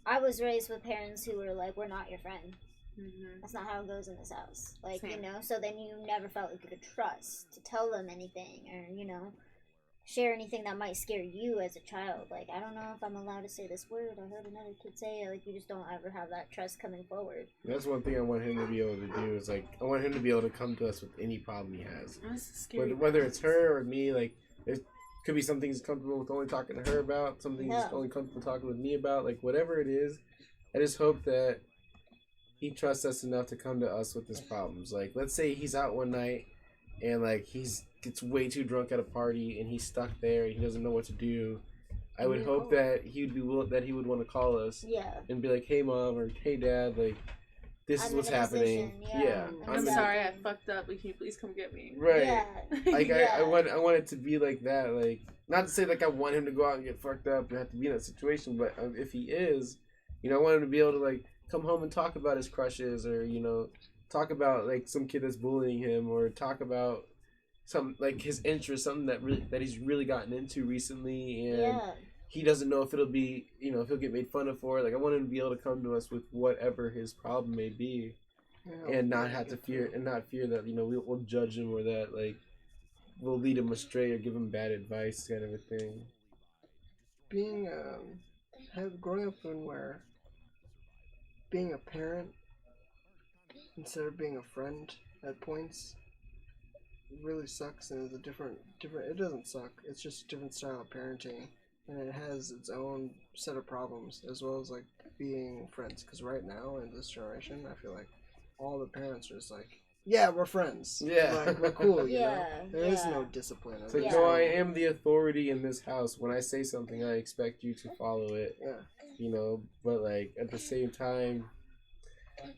I was raised with parents who were like, "We're not your friend." Mm-hmm. That's not how it goes in this house. Like, Same. you know, so then you never felt like you could trust to tell them anything or, you know, share anything that might scare you as a child. Like, I don't know if I'm allowed to say this word. I heard another kid say it. Like, you just don't ever have that trust coming forward. That's one thing I want him to be able to do is, like, I want him to be able to come to us with any problem he has. That's scary. Whether it's her or me, like, it could be something he's comfortable with only talking to her about, something he's only comfortable talking with me about, like, whatever it is. I just hope that he trusts us enough to come to us with his problems. Like, let's say he's out one night and, like, gets way too drunk at a party and he's stuck there and he doesn't know what to do. I would hope that he would want to call us and be like, "Hey mom," or "Hey dad, like, this is what's happening." I'm sorry, I fucked up. Can you please come get me? Right. Yeah. Like I want it to be like that. Like, not to say like I want him to go out and get fucked up and have to be in that situation, but if he is, you know, I want him to be able to like come home and talk about his crushes, or, you know, talk about like some kid that's bullying him, or talk about some like his interest, something that he's really gotten into recently, and he doesn't know if it'll be, you know, if he'll get made fun of for it. Like, I want him to be able to come to us with whatever his problem may be, and not have to fear that, you know, we'll judge him, or that like we'll lead him astray or give him bad advice, kind of a thing. Being growing up in where being a parent instead of being a friend at points really sucks, and it's a different. It doesn't suck. It's just a different style of parenting, and it has its own set of problems as well as like being friends. Because right now in this generation, I feel like all the parents are just like, "Yeah, we're friends. Yeah, like, we're cool." You know, Yeah, there is no discipline. It's like, no, I am the authority in this house. When I say something, I expect you to follow it. Yeah. You know, but like at the same time,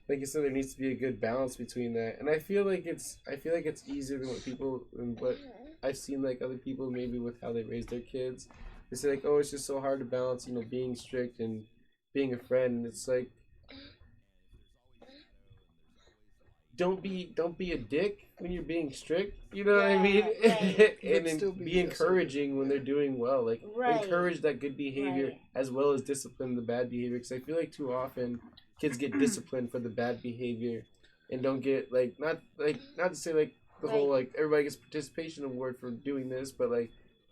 like you said, there needs to be a good balance between that. And I feel like it's easier than what I've seen, like other people maybe with how they raise their kids. They say like, "Oh, it's just so hard to balance, you know, being strict and being a friend." And it's like, don't be a dick when you're being strict. You know what I mean? Right. And then be encouraging when they're doing well. Like, encourage that good behavior as well as discipline the bad behavior. Because I feel like too often kids get disciplined for the bad behavior and don't get like not to say like the whole like everybody gets participation award for doing this, but like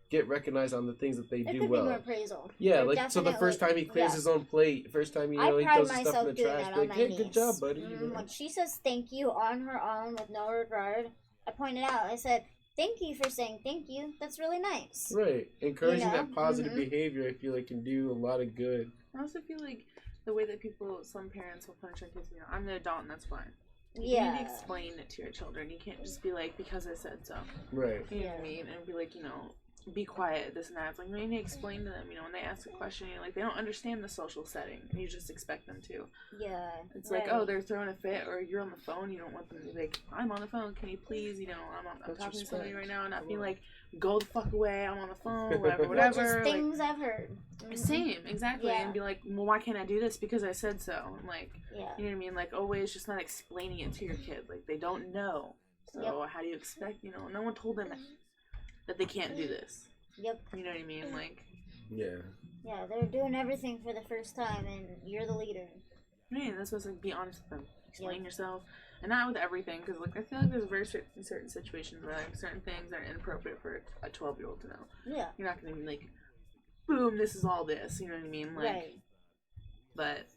get recognized on the things that they do well. Be more appraisal. Yeah, like so the first time he clears his own plate, first time, you know, he throws his stuff in the trash, like, "Hey, good job, buddy." You know? When she says thank you on her own with no regard, I pointed out, I said, "Thank you for saying thank you. That's really nice." Right. Encouraging that positive behavior, I feel like, can do a lot of good. I also feel like the way that some parents will punish their kids, you know, I'm the adult and that's fine. Yeah. You need to explain it to your children. You can't just be like, "Because I said so." Right. You know what I mean? And be like, you know, be quiet, this and that. It's like, you need to explain to them, you know, when they ask a question, you're like, they don't understand the social setting, and you just expect them to. Yeah. It's like, oh, they're throwing a fit, or you're on the phone, you don't want them to be like, "I'm on the phone, can you please, you know, I'm talking to somebody right now," and not be like, "Go the fuck away, I'm on the phone," whatever. Just things I've heard. Same, exactly. And be like, "Well, why can't I do this? Because I said so." And like, you know what I mean? Like, always just not explaining it to your kid. Like, they don't know. So how do you expect, you know, no one told them that they can't do this. Yep. You know what I mean? Like, yeah. Yeah, they're doing everything for the first time, and you're the leader. Yeah, that's what's like, be honest with them. Explain yourself. And not with everything, because like, I feel like there's certain situations where like certain things are inappropriate for a 12-year-old to know. Yeah. You're not going to be like, boom, this is all this. You know what I mean? Like, but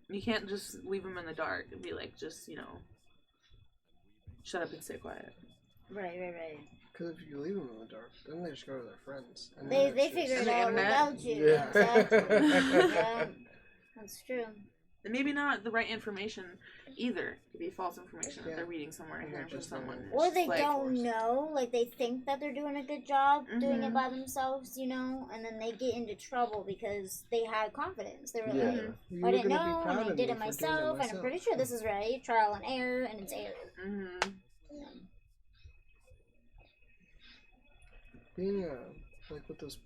you can't just leave them in the dark and be like, just, you know, shut up and stay quiet. Right. Because if you leave them in the dark, then they just go to their friends. And they figure it out without you. Yeah. Exactly. Yeah, that's true. And maybe not the right information either. It could be false information that they're reading somewhere and hearing from someone. Or they don't know, like they think that they're doing a good job doing it by themselves, you know, and then they get into trouble because they had confidence. They were like, I didn't know, and I did it myself, and I'm pretty sure this is right. Trial and error, and it's error. Being like with those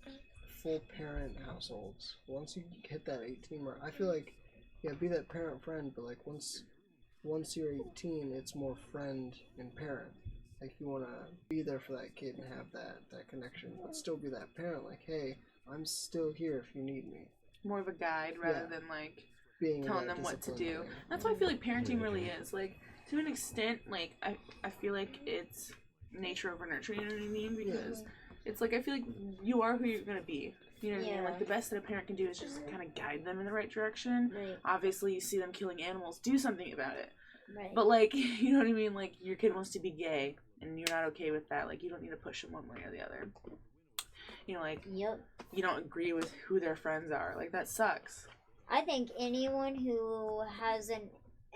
full parent households, once you hit that 18 mark, I feel like be that parent friend, but like once you're 18, it's more friend and parent. Like you want to be there for that kid and have that connection, but still be that parent. Like, hey, I'm still here if you need me. More of a guide rather than like being telling them what to do. That's why I feel like parenting really is like, to an extent, like I feel like it's nature over nurture. You know what I mean? Because it's like I feel like you are who you're gonna be. You know what I mean? Like, the best that a parent can do is just kind of guide them in the right direction. Right. Obviously, you see them killing animals, do something about it. Right. But, like, you know what I mean? Like, your kid wants to be gay, and you're not okay with that. Like, you don't need to push them one way or the other. You know, like, you don't agree with who their friends are. Like, that sucks. I think anyone who has an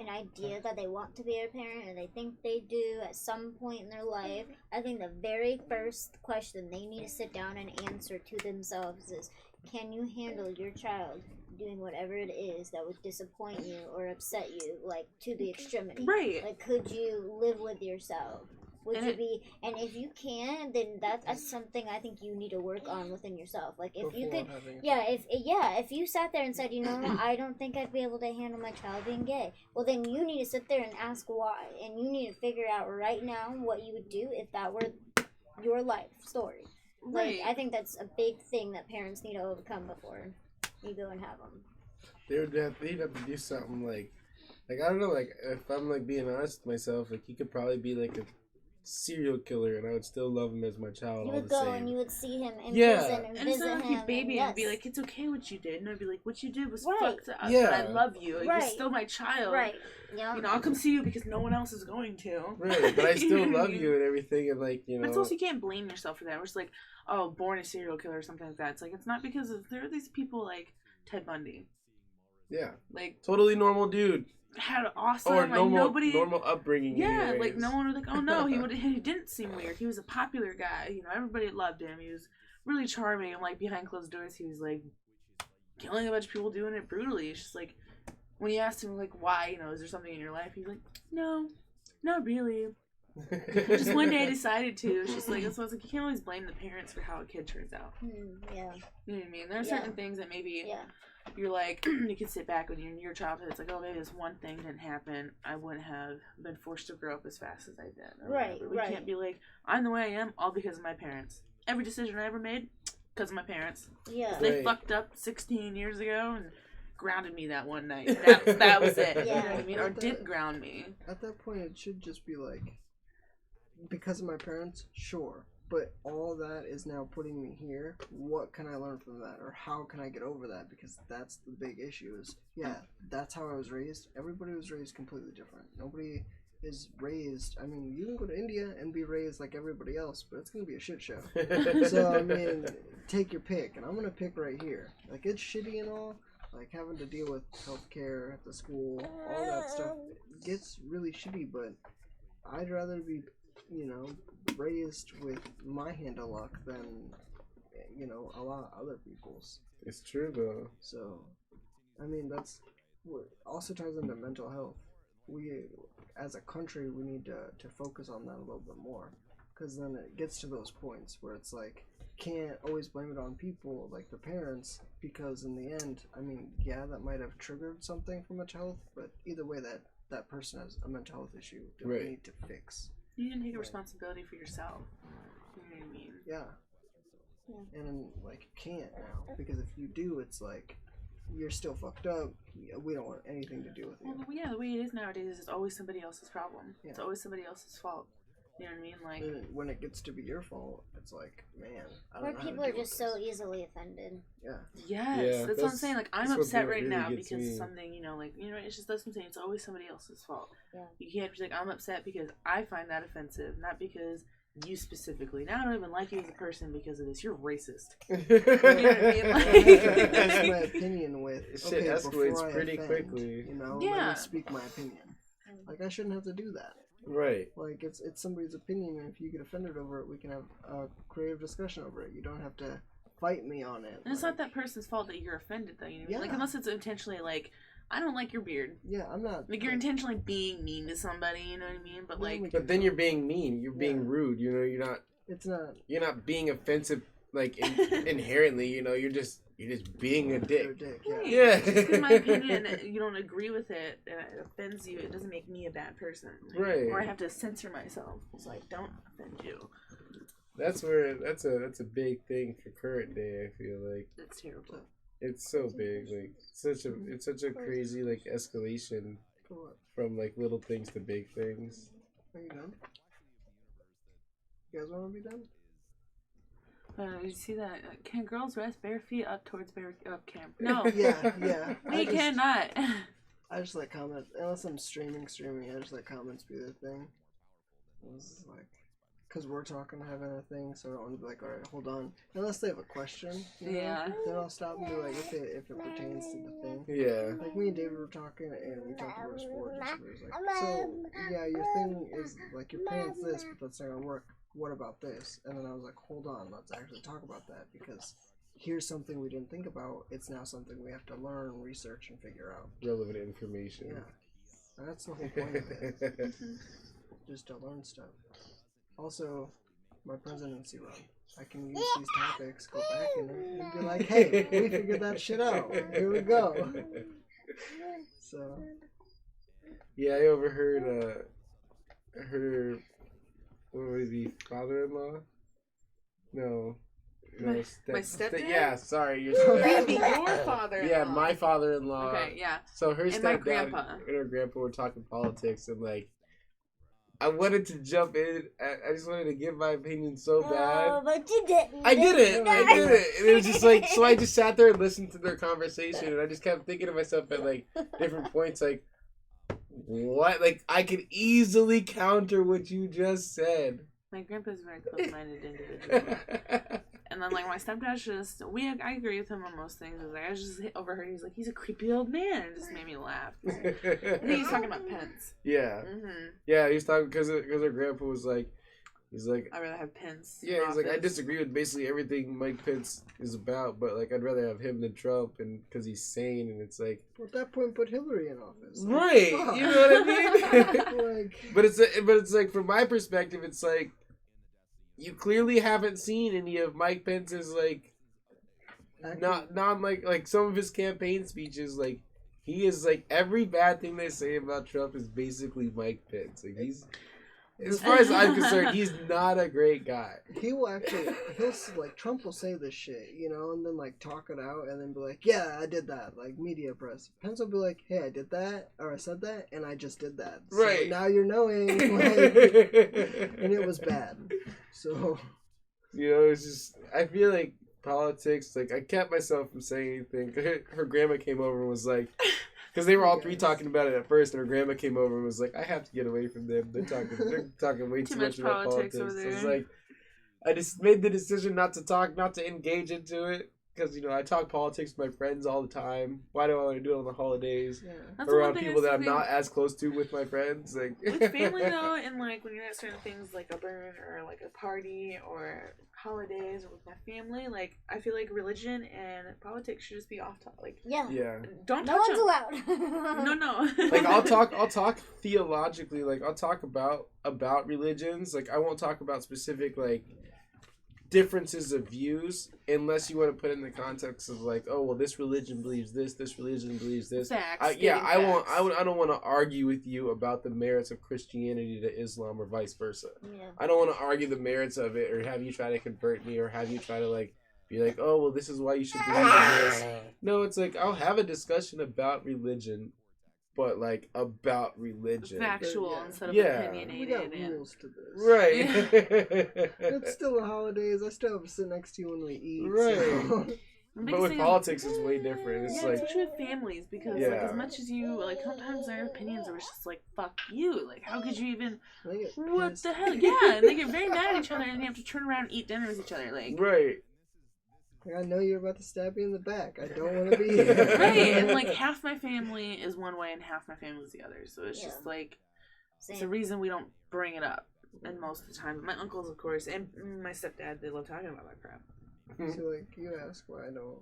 idea that they want to be a parent and they think they do at some point in their life, I think the very first question they need to sit down and answer to themselves is, can you handle your child doing whatever it is that would disappoint you or upset you, like, to the extremity? Right. Like, could you live with yourself? Would you be, and if you can, then that's something I think you need to work on within yourself. Like, if you could, if you sat there and said, you know, I don't think I'd be able to handle my child being gay, well, then you need to sit there and ask why, and you need to figure out right now what you would do if that were your life story. Right. Like, I think that's a big thing that parents need to overcome before you go and have them. They'd have to do something like I don't know, like, if I'm, like, being honest with myself, like, he could probably be, like, a serial killer, and I would still love him as my child. You would go and you would see him in prison and visit visit him. him. Your baby and be like, it's okay what you did. And I'd be like, what you did was Right. fucked up. Yeah. But I love you. Like, you're still my child. Right. Yeah. You know, I'll come see you because no one else is going to. Right. But I still love you and everything, and like, you know. But it's also, you can't blame yourself for that. We're just like, oh, born a serial killer or something like that. It's like, it's not because of, there are these people like Ted Bundy. Yeah. Like, totally normal dude. Had an awesome, or like, normal upbringing. Yeah, anyways. like, no one was like, oh no, he didn't seem weird. He was a popular guy. You know, everybody loved him. He was really charming, and like behind closed doors, he was like killing a bunch of people, doing it brutally. It's just like, when you asked him like why, you know, is there something in your life? He's like, no, not really. Just one day I decided to. It's just like, that's why I was like, you can't always blame the parents for how a kid turns out. Yeah. You know what I mean? There are certain things that maybe you're like, you can sit back when you're in your childhood. It's like, oh, maybe this one thing didn't happen. I wouldn't have been forced to grow up as fast as I did. Right. We can't be like, I'm the way I am all because of my parents. Every decision I ever made, because of my parents. Yeah. They fucked up 16 years ago and grounded me that one night. That was it. Yeah. You know what I mean? Or didn't ground me. At that point, it should just be like, because of my parents, sure. But all that is now putting me here. What can I learn from that? Or how can I get over that? Because that's the big issue is, that's how I was raised. Everybody was raised completely different. Nobody is raised, I mean, you can go to India and be raised like everybody else, but it's going to be a shit show. So, I mean, take your pick. And I'm going to pick right here. Like, it's shitty and all. Like, having to deal with healthcare at the school, all that stuff gets really shitty, but I'd rather be, you know, raised with my hand of luck than, you know, a lot of other people's. It's true, though. So, I mean, that's what also ties into mental health. We, as a country, we need to focus on that a little bit more, because then it gets to those points where it's like, can't always blame it on people like the parents, because in the end, I mean, that might have triggered something from mental health, but either way, that person has a mental health issue that we need to fix. You need to take responsibility for yourself. You know what I mean? Yeah. And like, you can't now, because if you do, it's like, you're still fucked up. We don't want anything to do with you. Well, yeah, the way it is nowadays is it's always somebody else's problem. It's always somebody else's fault. You know what I mean? Like, and when it gets to be your fault, it's like, man, I don't Or know how to people are deal just with so this. easily offended. yes, Yeah, that's what I'm saying. Like, I'm what upset right really now gets because me. of something, you know, like, you know, it's just, that's what I'm saying. It's always somebody else's fault. Yeah. You can't be like, I'm upset because I find that offensive, not because you specifically. Now I don't even like you as a person because of this. You're racist. You know what I mean? Like, that's my opinion with. Shit escalates pretty quickly. You know, Yeah. let me speak my opinion. Like, I shouldn't have to do that. Right. Like, it's somebody's opinion, and if you get offended over it, we can have a creative discussion over it. You don't have to fight me on it. And it's not that person's fault that you're offended, though. You know? Yeah. Like, unless it's intentionally, like, I don't like your beard. Yeah, I'm not. Like, you're intentionally being mean to somebody, you know what I mean? But, like... But then you're being mean. You're being rude. You know, It's not. You're not being offensive, like, inherently, you know. You're just being a dick. Yeah. Just because my opinion, you don't agree with it, and it offends you, it doesn't make me a bad person. Like, Right. Or I have to censor myself. It's like, don't offend you. That's a big thing for current day, I feel like. It's terrible. It's so big, like it's such a crazy like escalation from like little things to big things. Are you done? You guys want to be done? You see that? Can girls rest bare feet up towards up camp? No. Yeah. We cannot. I just let comments, unless I'm streaming, I just let comments be their thing. It's like, because we're talking, having a thing, so I don't want to be like, alright, hold on. Unless they have a question, you know, Yeah. then I'll stop and be like, if it pertains to the thing. Yeah. Like, me and David were talking, and we talked about sports, and it was like, so, yeah, your thing is, like, your plan's this, but that's not gonna work. What about this? And then I was like, hold on, let's actually talk about that, because here's something we didn't think about. It's now something we have to learn, research, and figure out. Relevant information. Yeah. That's the whole point of it. Just to learn stuff. Also, my presidency run. I can use these topics, go back and be like, hey, we figured that shit out. Here we go. So. Yeah, I overheard her, what would it be, father-in-law? No, my stepdad? Yeah, sorry, your father. Yeah, my father-in-law. Okay, yeah. So her And stepdad my grandpa. and her grandpa were talking politics, and like, I wanted to jump in. I just wanted to give my opinion so bad. But you didn't. I did it. And it was just like, so I just sat there and listened to their conversation, and I just kept thinking to myself at like different points, like, what? Like, I could easily counter what you just said. My grandpa's a very close-minded individual. And then, like, my stepdad's just, I agree with him on most things. Like, I just overheard, he's like, he's a creepy old man. It just made me laugh. I think he's talking about Pence. Yeah. Mm-hmm. Yeah, he was talking, because her grandpa was like, he's like, I'd rather have Pence. yeah, he's like, I disagree with basically everything Mike Pence is about, but, like, I'd rather have him than Trump, and because he's sane, and it's like... Well, at that point, put Hillary in office. Right! Fuck. You know what I mean? Like... But it's like, from my perspective, it's like, you clearly haven't seen any of Mike Pence's, like, like some of his campaign speeches, like, he is, like, every bad thing they say about Trump is basically Mike Pence. Like, he's, as far as I'm concerned, he's not a great guy. He'll like, Trump will say this shit, you know, and then, like, talk it out, and then be like, yeah, I did that, like, media press. Pence will be like, hey, I did that, or I said that, and I just did that. So right. now you're knowing, like, and it was bad. So. You know, it's just, I feel like politics, like, I kept myself from saying anything. Her grandma came over and was like, because they were all three talking about it at first, and her grandma came over and was like, I have to get away from them. They're talking way too much about politics. Over there. It's like, I just made the decision not to engage into it. Because, you know, I talk politics with my friends all the time. Why do I want to do it on the holidays? Yeah. Around people that I'm not as close to with my friends. Like, with family, though, and, like, when you're at certain things, like a burn or, like, a party or holidays or with my family, like, I feel like religion and politics should just be off top. Like, yeah. Don't no touch one's them. allowed. No. Like, I'll talk theologically. Like, I'll talk about religions. Like, I won't talk about specific, like, differences of views unless you want to put it in the context of like, oh well, this religion believes this religion believes this. Facts, I don't want to argue with you about the merits of Christianity to Islam or vice versa. Yeah. I don't want to argue the merits of it or have you try to convert me or have you try to like be like, oh well, this is why you should believe in this. No, it's like I'll have a discussion about religion, but like about religion. Factual instead of We opinionated. got rules to this. Right. It's still the holidays. I still have to sit next to you when we eat. Right. So. But with politics, it's way different. It's like, especially with families, because like as much as you like, sometimes their opinions are just like fuck you. Like, how could you even? What the hell? Yeah, and they get very mad at each other, and you have to turn around and eat dinner with each other. Like, right. I know you're about to stab me in the back. I don't want to be here. Right, and like half my family is one way and half my family is the other. So it's just like it's a reason we don't bring it up. And most of the time, my uncles, of course, and my stepdad, they love talking about that crap. So like you ask why I don't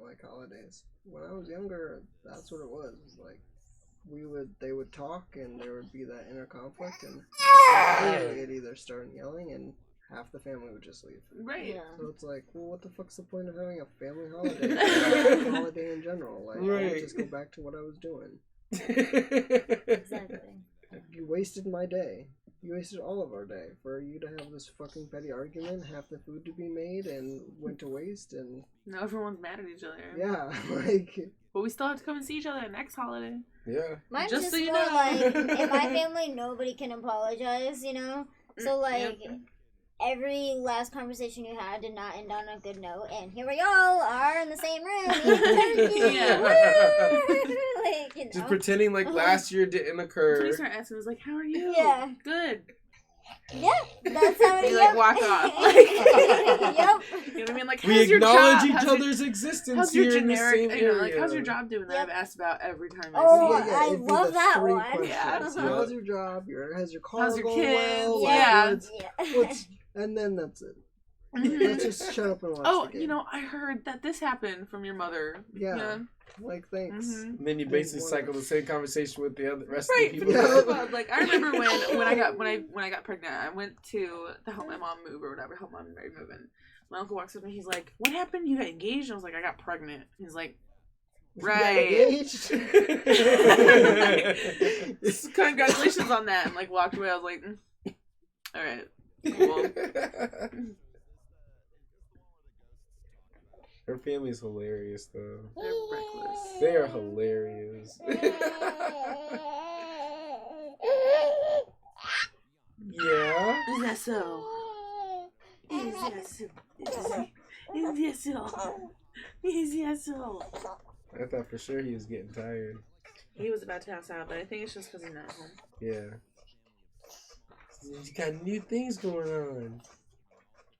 like holidays. When I was younger, that's what it was. It was like they would talk and there would be that inner conflict, and they'd either start yelling and half the family would just leave. Right. Yeah. So it's like, well, what the fuck's the point of having a family holiday? A holiday in general. Like, I would just go back to what I was doing. Exactly. You wasted my day. You wasted all of our day for you to have this fucking petty argument, half the food to be made and went to waste, and now everyone's mad at each other. yeah, like. But we still have to come and see each other next holiday. Yeah. Mine's Just just so you more know. like, in my family, nobody can apologize, you know? So, like, every last conversation you had did not end on a good note, and here we all are in the same room eating turkey. Yeah. Like, you know? Just pretending like last year didn't occur. So we start asking, was like, how are you? Yeah. Good. Yeah, that's how it You like walk off. Like, Yep. you know what I mean? Like, We how's your acknowledge job? each How's your- other's existence How's your here in the generic, same you area. know, like, how's your job doing that I've asked about every time I Oh, see you? I it'd be love the that 3 one. questions. Yeah. How's your job? Has your car How's your going kids? well? Yeah. What's, and then that's it. Let's just shut up and watch Oh, the game. you know, I heard that this happened from your mother. Yeah. Like, thanks. Mhm. And then you basically cycle the same conversation with the other rest Right, of for the the people. most part, like I remember when I got pregnant, I went to help my mom move or whatever, help mom move, and my uncle walks up and he's like, "What happened? You got engaged?" And I was like, "I got pregnant." He's like, "Right." Engaged? Congratulations on that, and like walked away. I was like, "All right, cool." Her family's hilarious, though. They're reckless. They are hilarious. Yeah. Is that so? Is that so? Is that so? Is that so? I thought for sure he was getting tired. He was about to pass out, but I think it's just because he's not home. Yeah. He's got new things going on.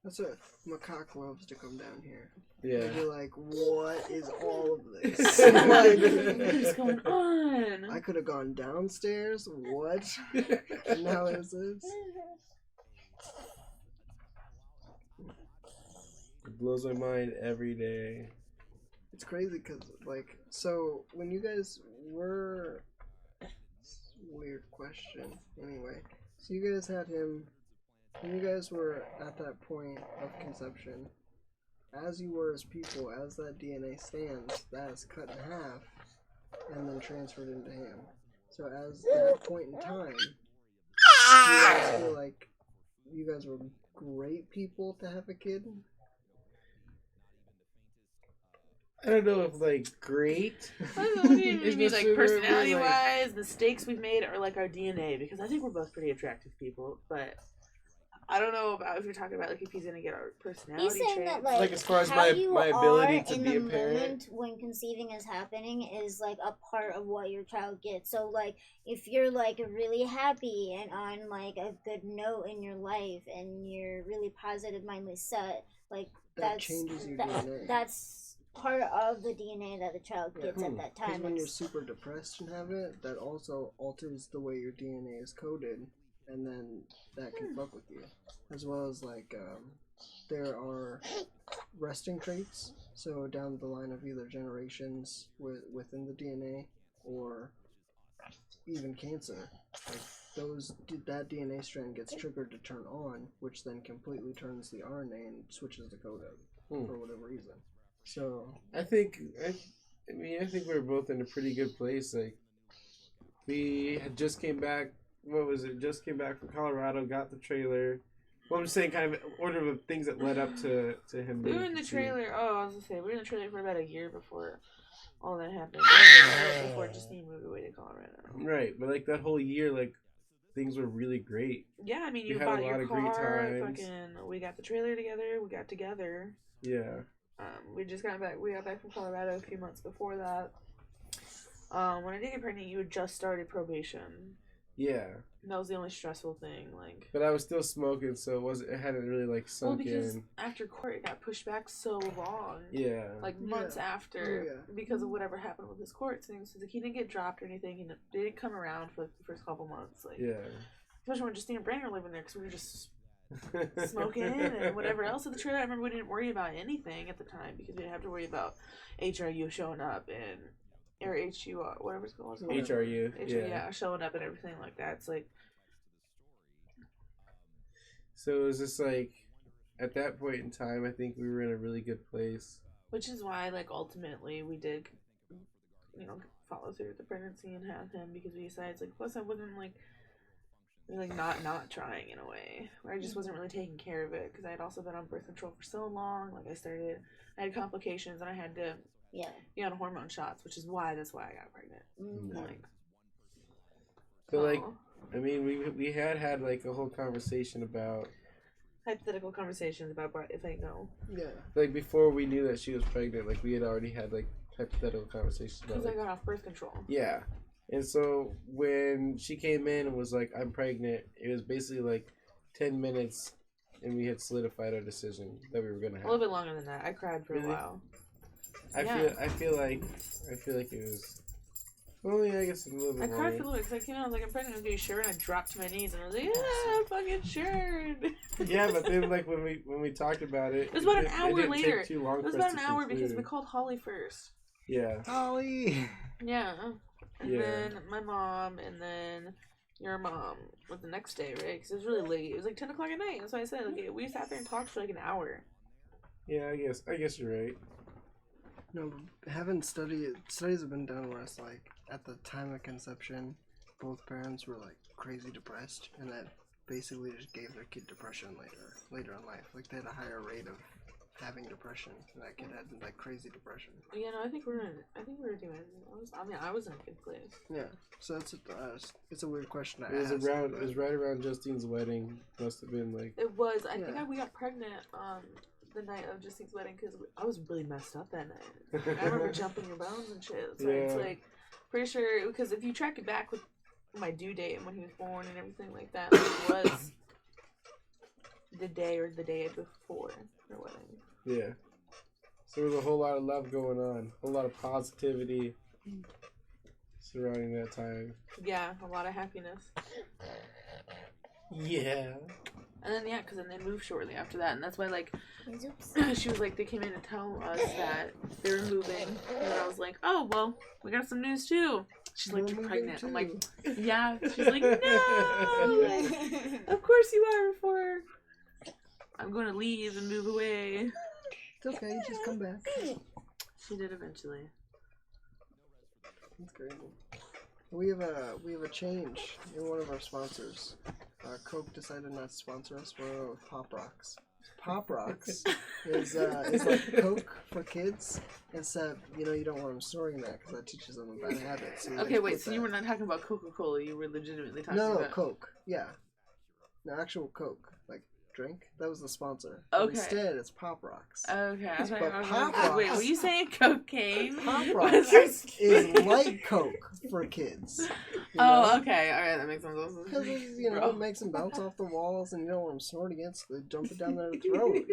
That's what Macaque loves to come down here. Yeah. And be like, what is all of this? What is going on? I could have gone downstairs. What? Now is this? It blows my mind every day. It's crazy because, like, so when you guys were... Weird question. Anyway, so you guys had him... When you guys were at that point of conception, as you were as people, as that DNA stands, that is cut in half and then transferred into him. So as that point in time, do you guys feel like you guys were great people to have a kid? I don't know if, like, great. What do you It's mean, just like, so we're, personality-wise, mistakes we've made, or, like, our DNA? Because I think we're both pretty attractive people, but I don't know about if you're talking about, like, if he's going to get our personality He's saying traits. that, like as far as how my you ability are to in be a the parent. moment when conceiving is happening is like a part of what your child gets. So like if you're like really happy and on like a good note in your life and you're really positive mindedly set, like That changes your DNA. That's part of the DNA that the child gets at that Because time. when you're super depressed and have it, that also alters the way your DNA is coded, and then that can fuck with you. As well as, like, there are resting traits, so down the line of either generations within the DNA, or even cancer. Like, that DNA strand gets triggered to turn on, which then completely turns the RNA and switches the code out for whatever reason. So I think we're both in a pretty good place. Like, we had just came back. What was it? Just came back from Colorado. Got the trailer. Well, I'm just saying, kind of order of things that led up to him. We being were in the conceived. trailer. Oh, I was gonna say we were in the trailer for about a year before all that happened. Before Justine moved away to Colorado. Right, but like that whole year, like things were really great. Yeah, I mean, We you had a bought lot your of great car. times. Fucking, we got the trailer together. We got together. Yeah, We just got back. We got back from Colorado a few months before that. When I did get pregnant, you had just started probation. Yeah. That was the only stressful thing, like. But I was still smoking, so it hadn't really like sunk because in. After court, it got pushed back so long. Yeah. Like months after, because of whatever happened with his court thing. So like he didn't get dropped or anything. He didn't come around for the first couple months. Like, yeah. Especially when Justine and Brandon were living there, because we were just smoking and whatever else at the trailer. I remember we didn't worry about anything at the time because we didn't have to worry about HRU showing up and. Or HU, whatever it's called. HRU. Yeah, showing up and everything like that. It's like. So it was just like, at that point in time, I think we were in a really good place. Which is why, like, ultimately we did, follow through with the pregnancy and have him because we decided, like, plus I wasn't, like, really not trying in a way. Where I just wasn't really taking care of it because I had also been on birth control for so long. Like, I had complications and I had to. Yeah. Be on hormone shots, which is why I got pregnant. Mm-hmm. Like, so like, I mean, we had like a whole conversation about hypothetical conversations about if I know. Yeah. Like before we knew that she was pregnant, like we had already had like hypothetical conversations about. Because I got off birth control. Yeah, and so when she came in and was like, "I'm pregnant," it was basically like 10 minutes, and we had solidified our decision that we were gonna have. A little bit longer than that. I cried for a while. I feel like it was. Well, yeah, I guess a little bit. I cried for a little bit because I came out. I was like, "I'm pregnant." Are you sure? And I dropped to my knees and I was like, "Yeah, I'm fucking sure." Yeah, but then like when we talked about it, it was about an hour didn't later. Take too long it was for about us an to hour conclude. because we called Holly first. Yeah. Holly. Yeah, and then my mom, and then your mom was the next day, right? Because it was really late. It was like 10 o'clock at night. That's why I said like we sat there and talked for like an hour. Yeah, I guess you're right. No, studies have been done where it's like at the time of conception, both parents were like crazy depressed, and that basically just gave their kid depression later in life. Like they had a higher rate of having depression, and that kid had like crazy depression. Yeah, no, I think we were doing. I was in a good place. Yeah, so it's a weird question to ask. It was right around Justine's wedding. Must have been like. It was. I think we got pregnant. The night of Justine's wedding because I was really messed up that night. I remember jumping your bones and shit. So it's like pretty sure because if you track it back with my due date and when he was born and everything like that, like, it was the day before our wedding. Yeah. So there was a whole lot of love going on, a whole lot of positivity surrounding that time. Yeah, a lot of happiness. Yeah. And then, because then they moved shortly after that. And that's why, like, she was like, they came in to tell us that they were moving. And I was like, oh, well, we got some news, too. She's like, you're pregnant. I'm like, yeah. She's like, no. Of course you are, before I'm going to leave and move away. It's okay, just come back. She did eventually. That's crazy. We have a change in one of our sponsors. Coke decided not to sponsor us. We're with Pop Rocks. Pop Rocks is like Coke for kids, except you don't want them storing that because that teaches them a bad habit. So okay, wait. So you were not talking about Coca-Cola. You were legitimately talking about... No, Coke. Yeah. No, actual Coke. Like, drink. That was the sponsor. Okay. But instead, it's Pop Rocks. Okay. But Pop Rocks... Wait, were you saying cocaine? Pop Rocks is like Coke for kids. Oh, okay. All right, that makes sense. Because, it makes them bounce off the walls, and you don't want them snorting it, so they dump it down their throat,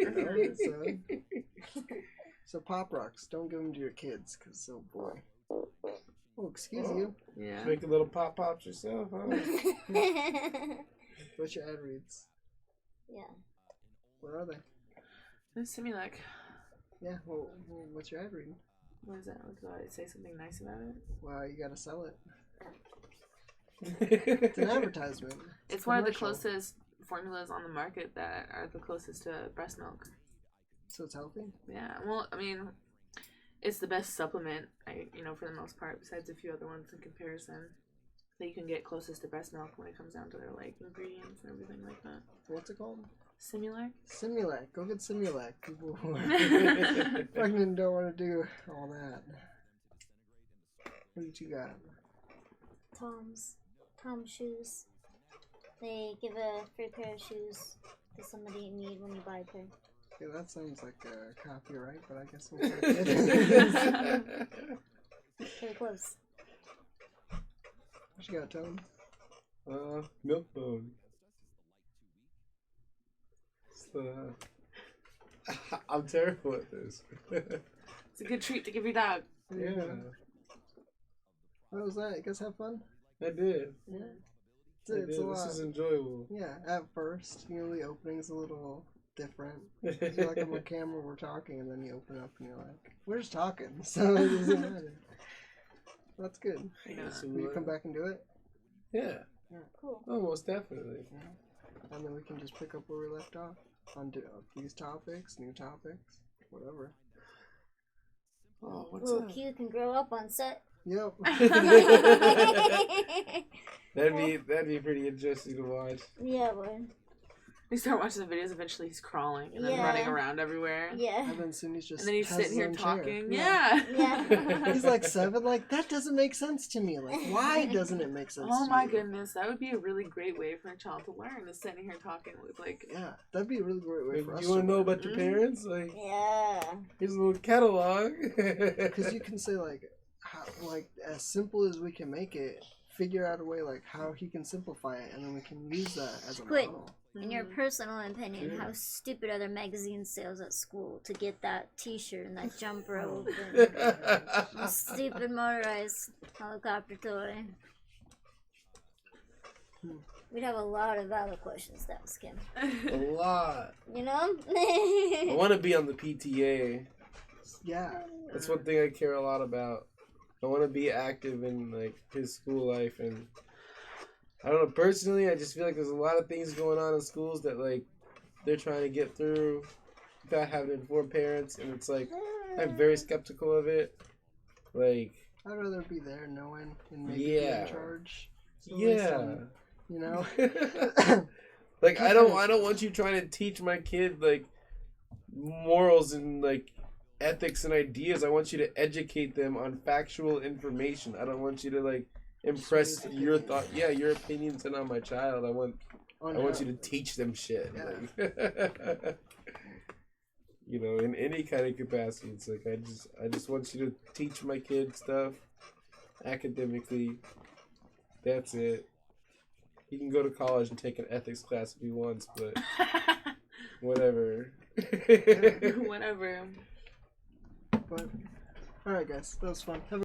So Pop Rocks, don't give them to your kids, because, oh boy. Oh, excuse you. Yeah. Make a little pop-pops yourself, huh? What's your ad reads? Yeah. Where are they? Similac. Yeah, well, what's your ad read? What is that? Do I say something nice about it? Well, you gotta sell it. It's an advertisement. It's one of the closest formulas on the market that are the closest to breast milk. So it's healthy? Yeah. Well, I mean, it's the best supplement, for the most part, besides a few other ones in comparison. That you can get closest to breast milk when it comes down to their, like, ingredients and everything like that. What's it called? Similac? Similac. Go get Similac. People who are pregnant don't want to do all that. What did you got? Tom's shoes. They give a free pair of shoes to somebody in need when you buy a pair. Okay, that sounds like a copyright, but I guess we'll take it. Very close. What you got, Tony? Milk bone. I'm terrible at this. It's a good treat to give your dog. Yeah, What was that? You guys have fun? I did. Yeah. I It's did. a lot. This is enjoyable. Yeah, at first, the opening's a little different. It's like on the camera we're talking, and then you open up and you're like, we're just talking, so it doesn't matter. That's good. Yeah. Will you come back and do it? Yeah. Cool. Oh, most definitely. Yeah. And then we can just pick up where we left off on these topics, new topics, whatever. Oh, what's Little up? Q can grow up on set. Yep. That'd be pretty interesting to watch. Yeah, boy. You start watching the videos, eventually he's crawling and then Yeah. running around everywhere. Yeah. And then soon he's just And then he's has sitting his here own chair. talking. Yeah. Yeah. He's like 7. Like, that doesn't make sense to me. Like, why doesn't it make sense Oh to my you? goodness, that would be a really great way for a child to learn, is sitting here talking with like. Yeah, that'd be a really great way for us You want to know learn. about your parents? Like, Yeah. here's a little catalog. Because you can say, like, how, like, as simple as we can make it, figure out a way, like, how he can simplify it, and then we can use that as a Quit. model. In your personal opinion, Yeah. how stupid are the magazine sales at school to get that T-shirt and that jump rope and a stupid motorized helicopter toy? We'd have a lot of valid questions to ask him. A lot. You know? I want to be on the PTA. Yeah. That's one thing I care a lot about. I want to be active in like his school life, and I don't know, personally, I just feel like there's a lot of things going on in schools that like they're trying to get through without having to inform parents, and it's like I'm very skeptical of it. Like, I'd rather be there knowing and maybe be Yeah. in charge. So at least yeah. I'm, you know? Like I don't want you trying to teach my kid like morals and like ethics and ideas. I want you to educate them on factual information. I don't want you to like impress Just your opinions. thought. Yeah, your opinions and on my child. I want you to teach them shit. Yeah. Like, you know, in any kind of capacity. It's like I just want you to teach my kid stuff academically. That's it. He can go to college and take an ethics class if he wants, but whatever. Whatever. But, alright, guys. That was fun. Have a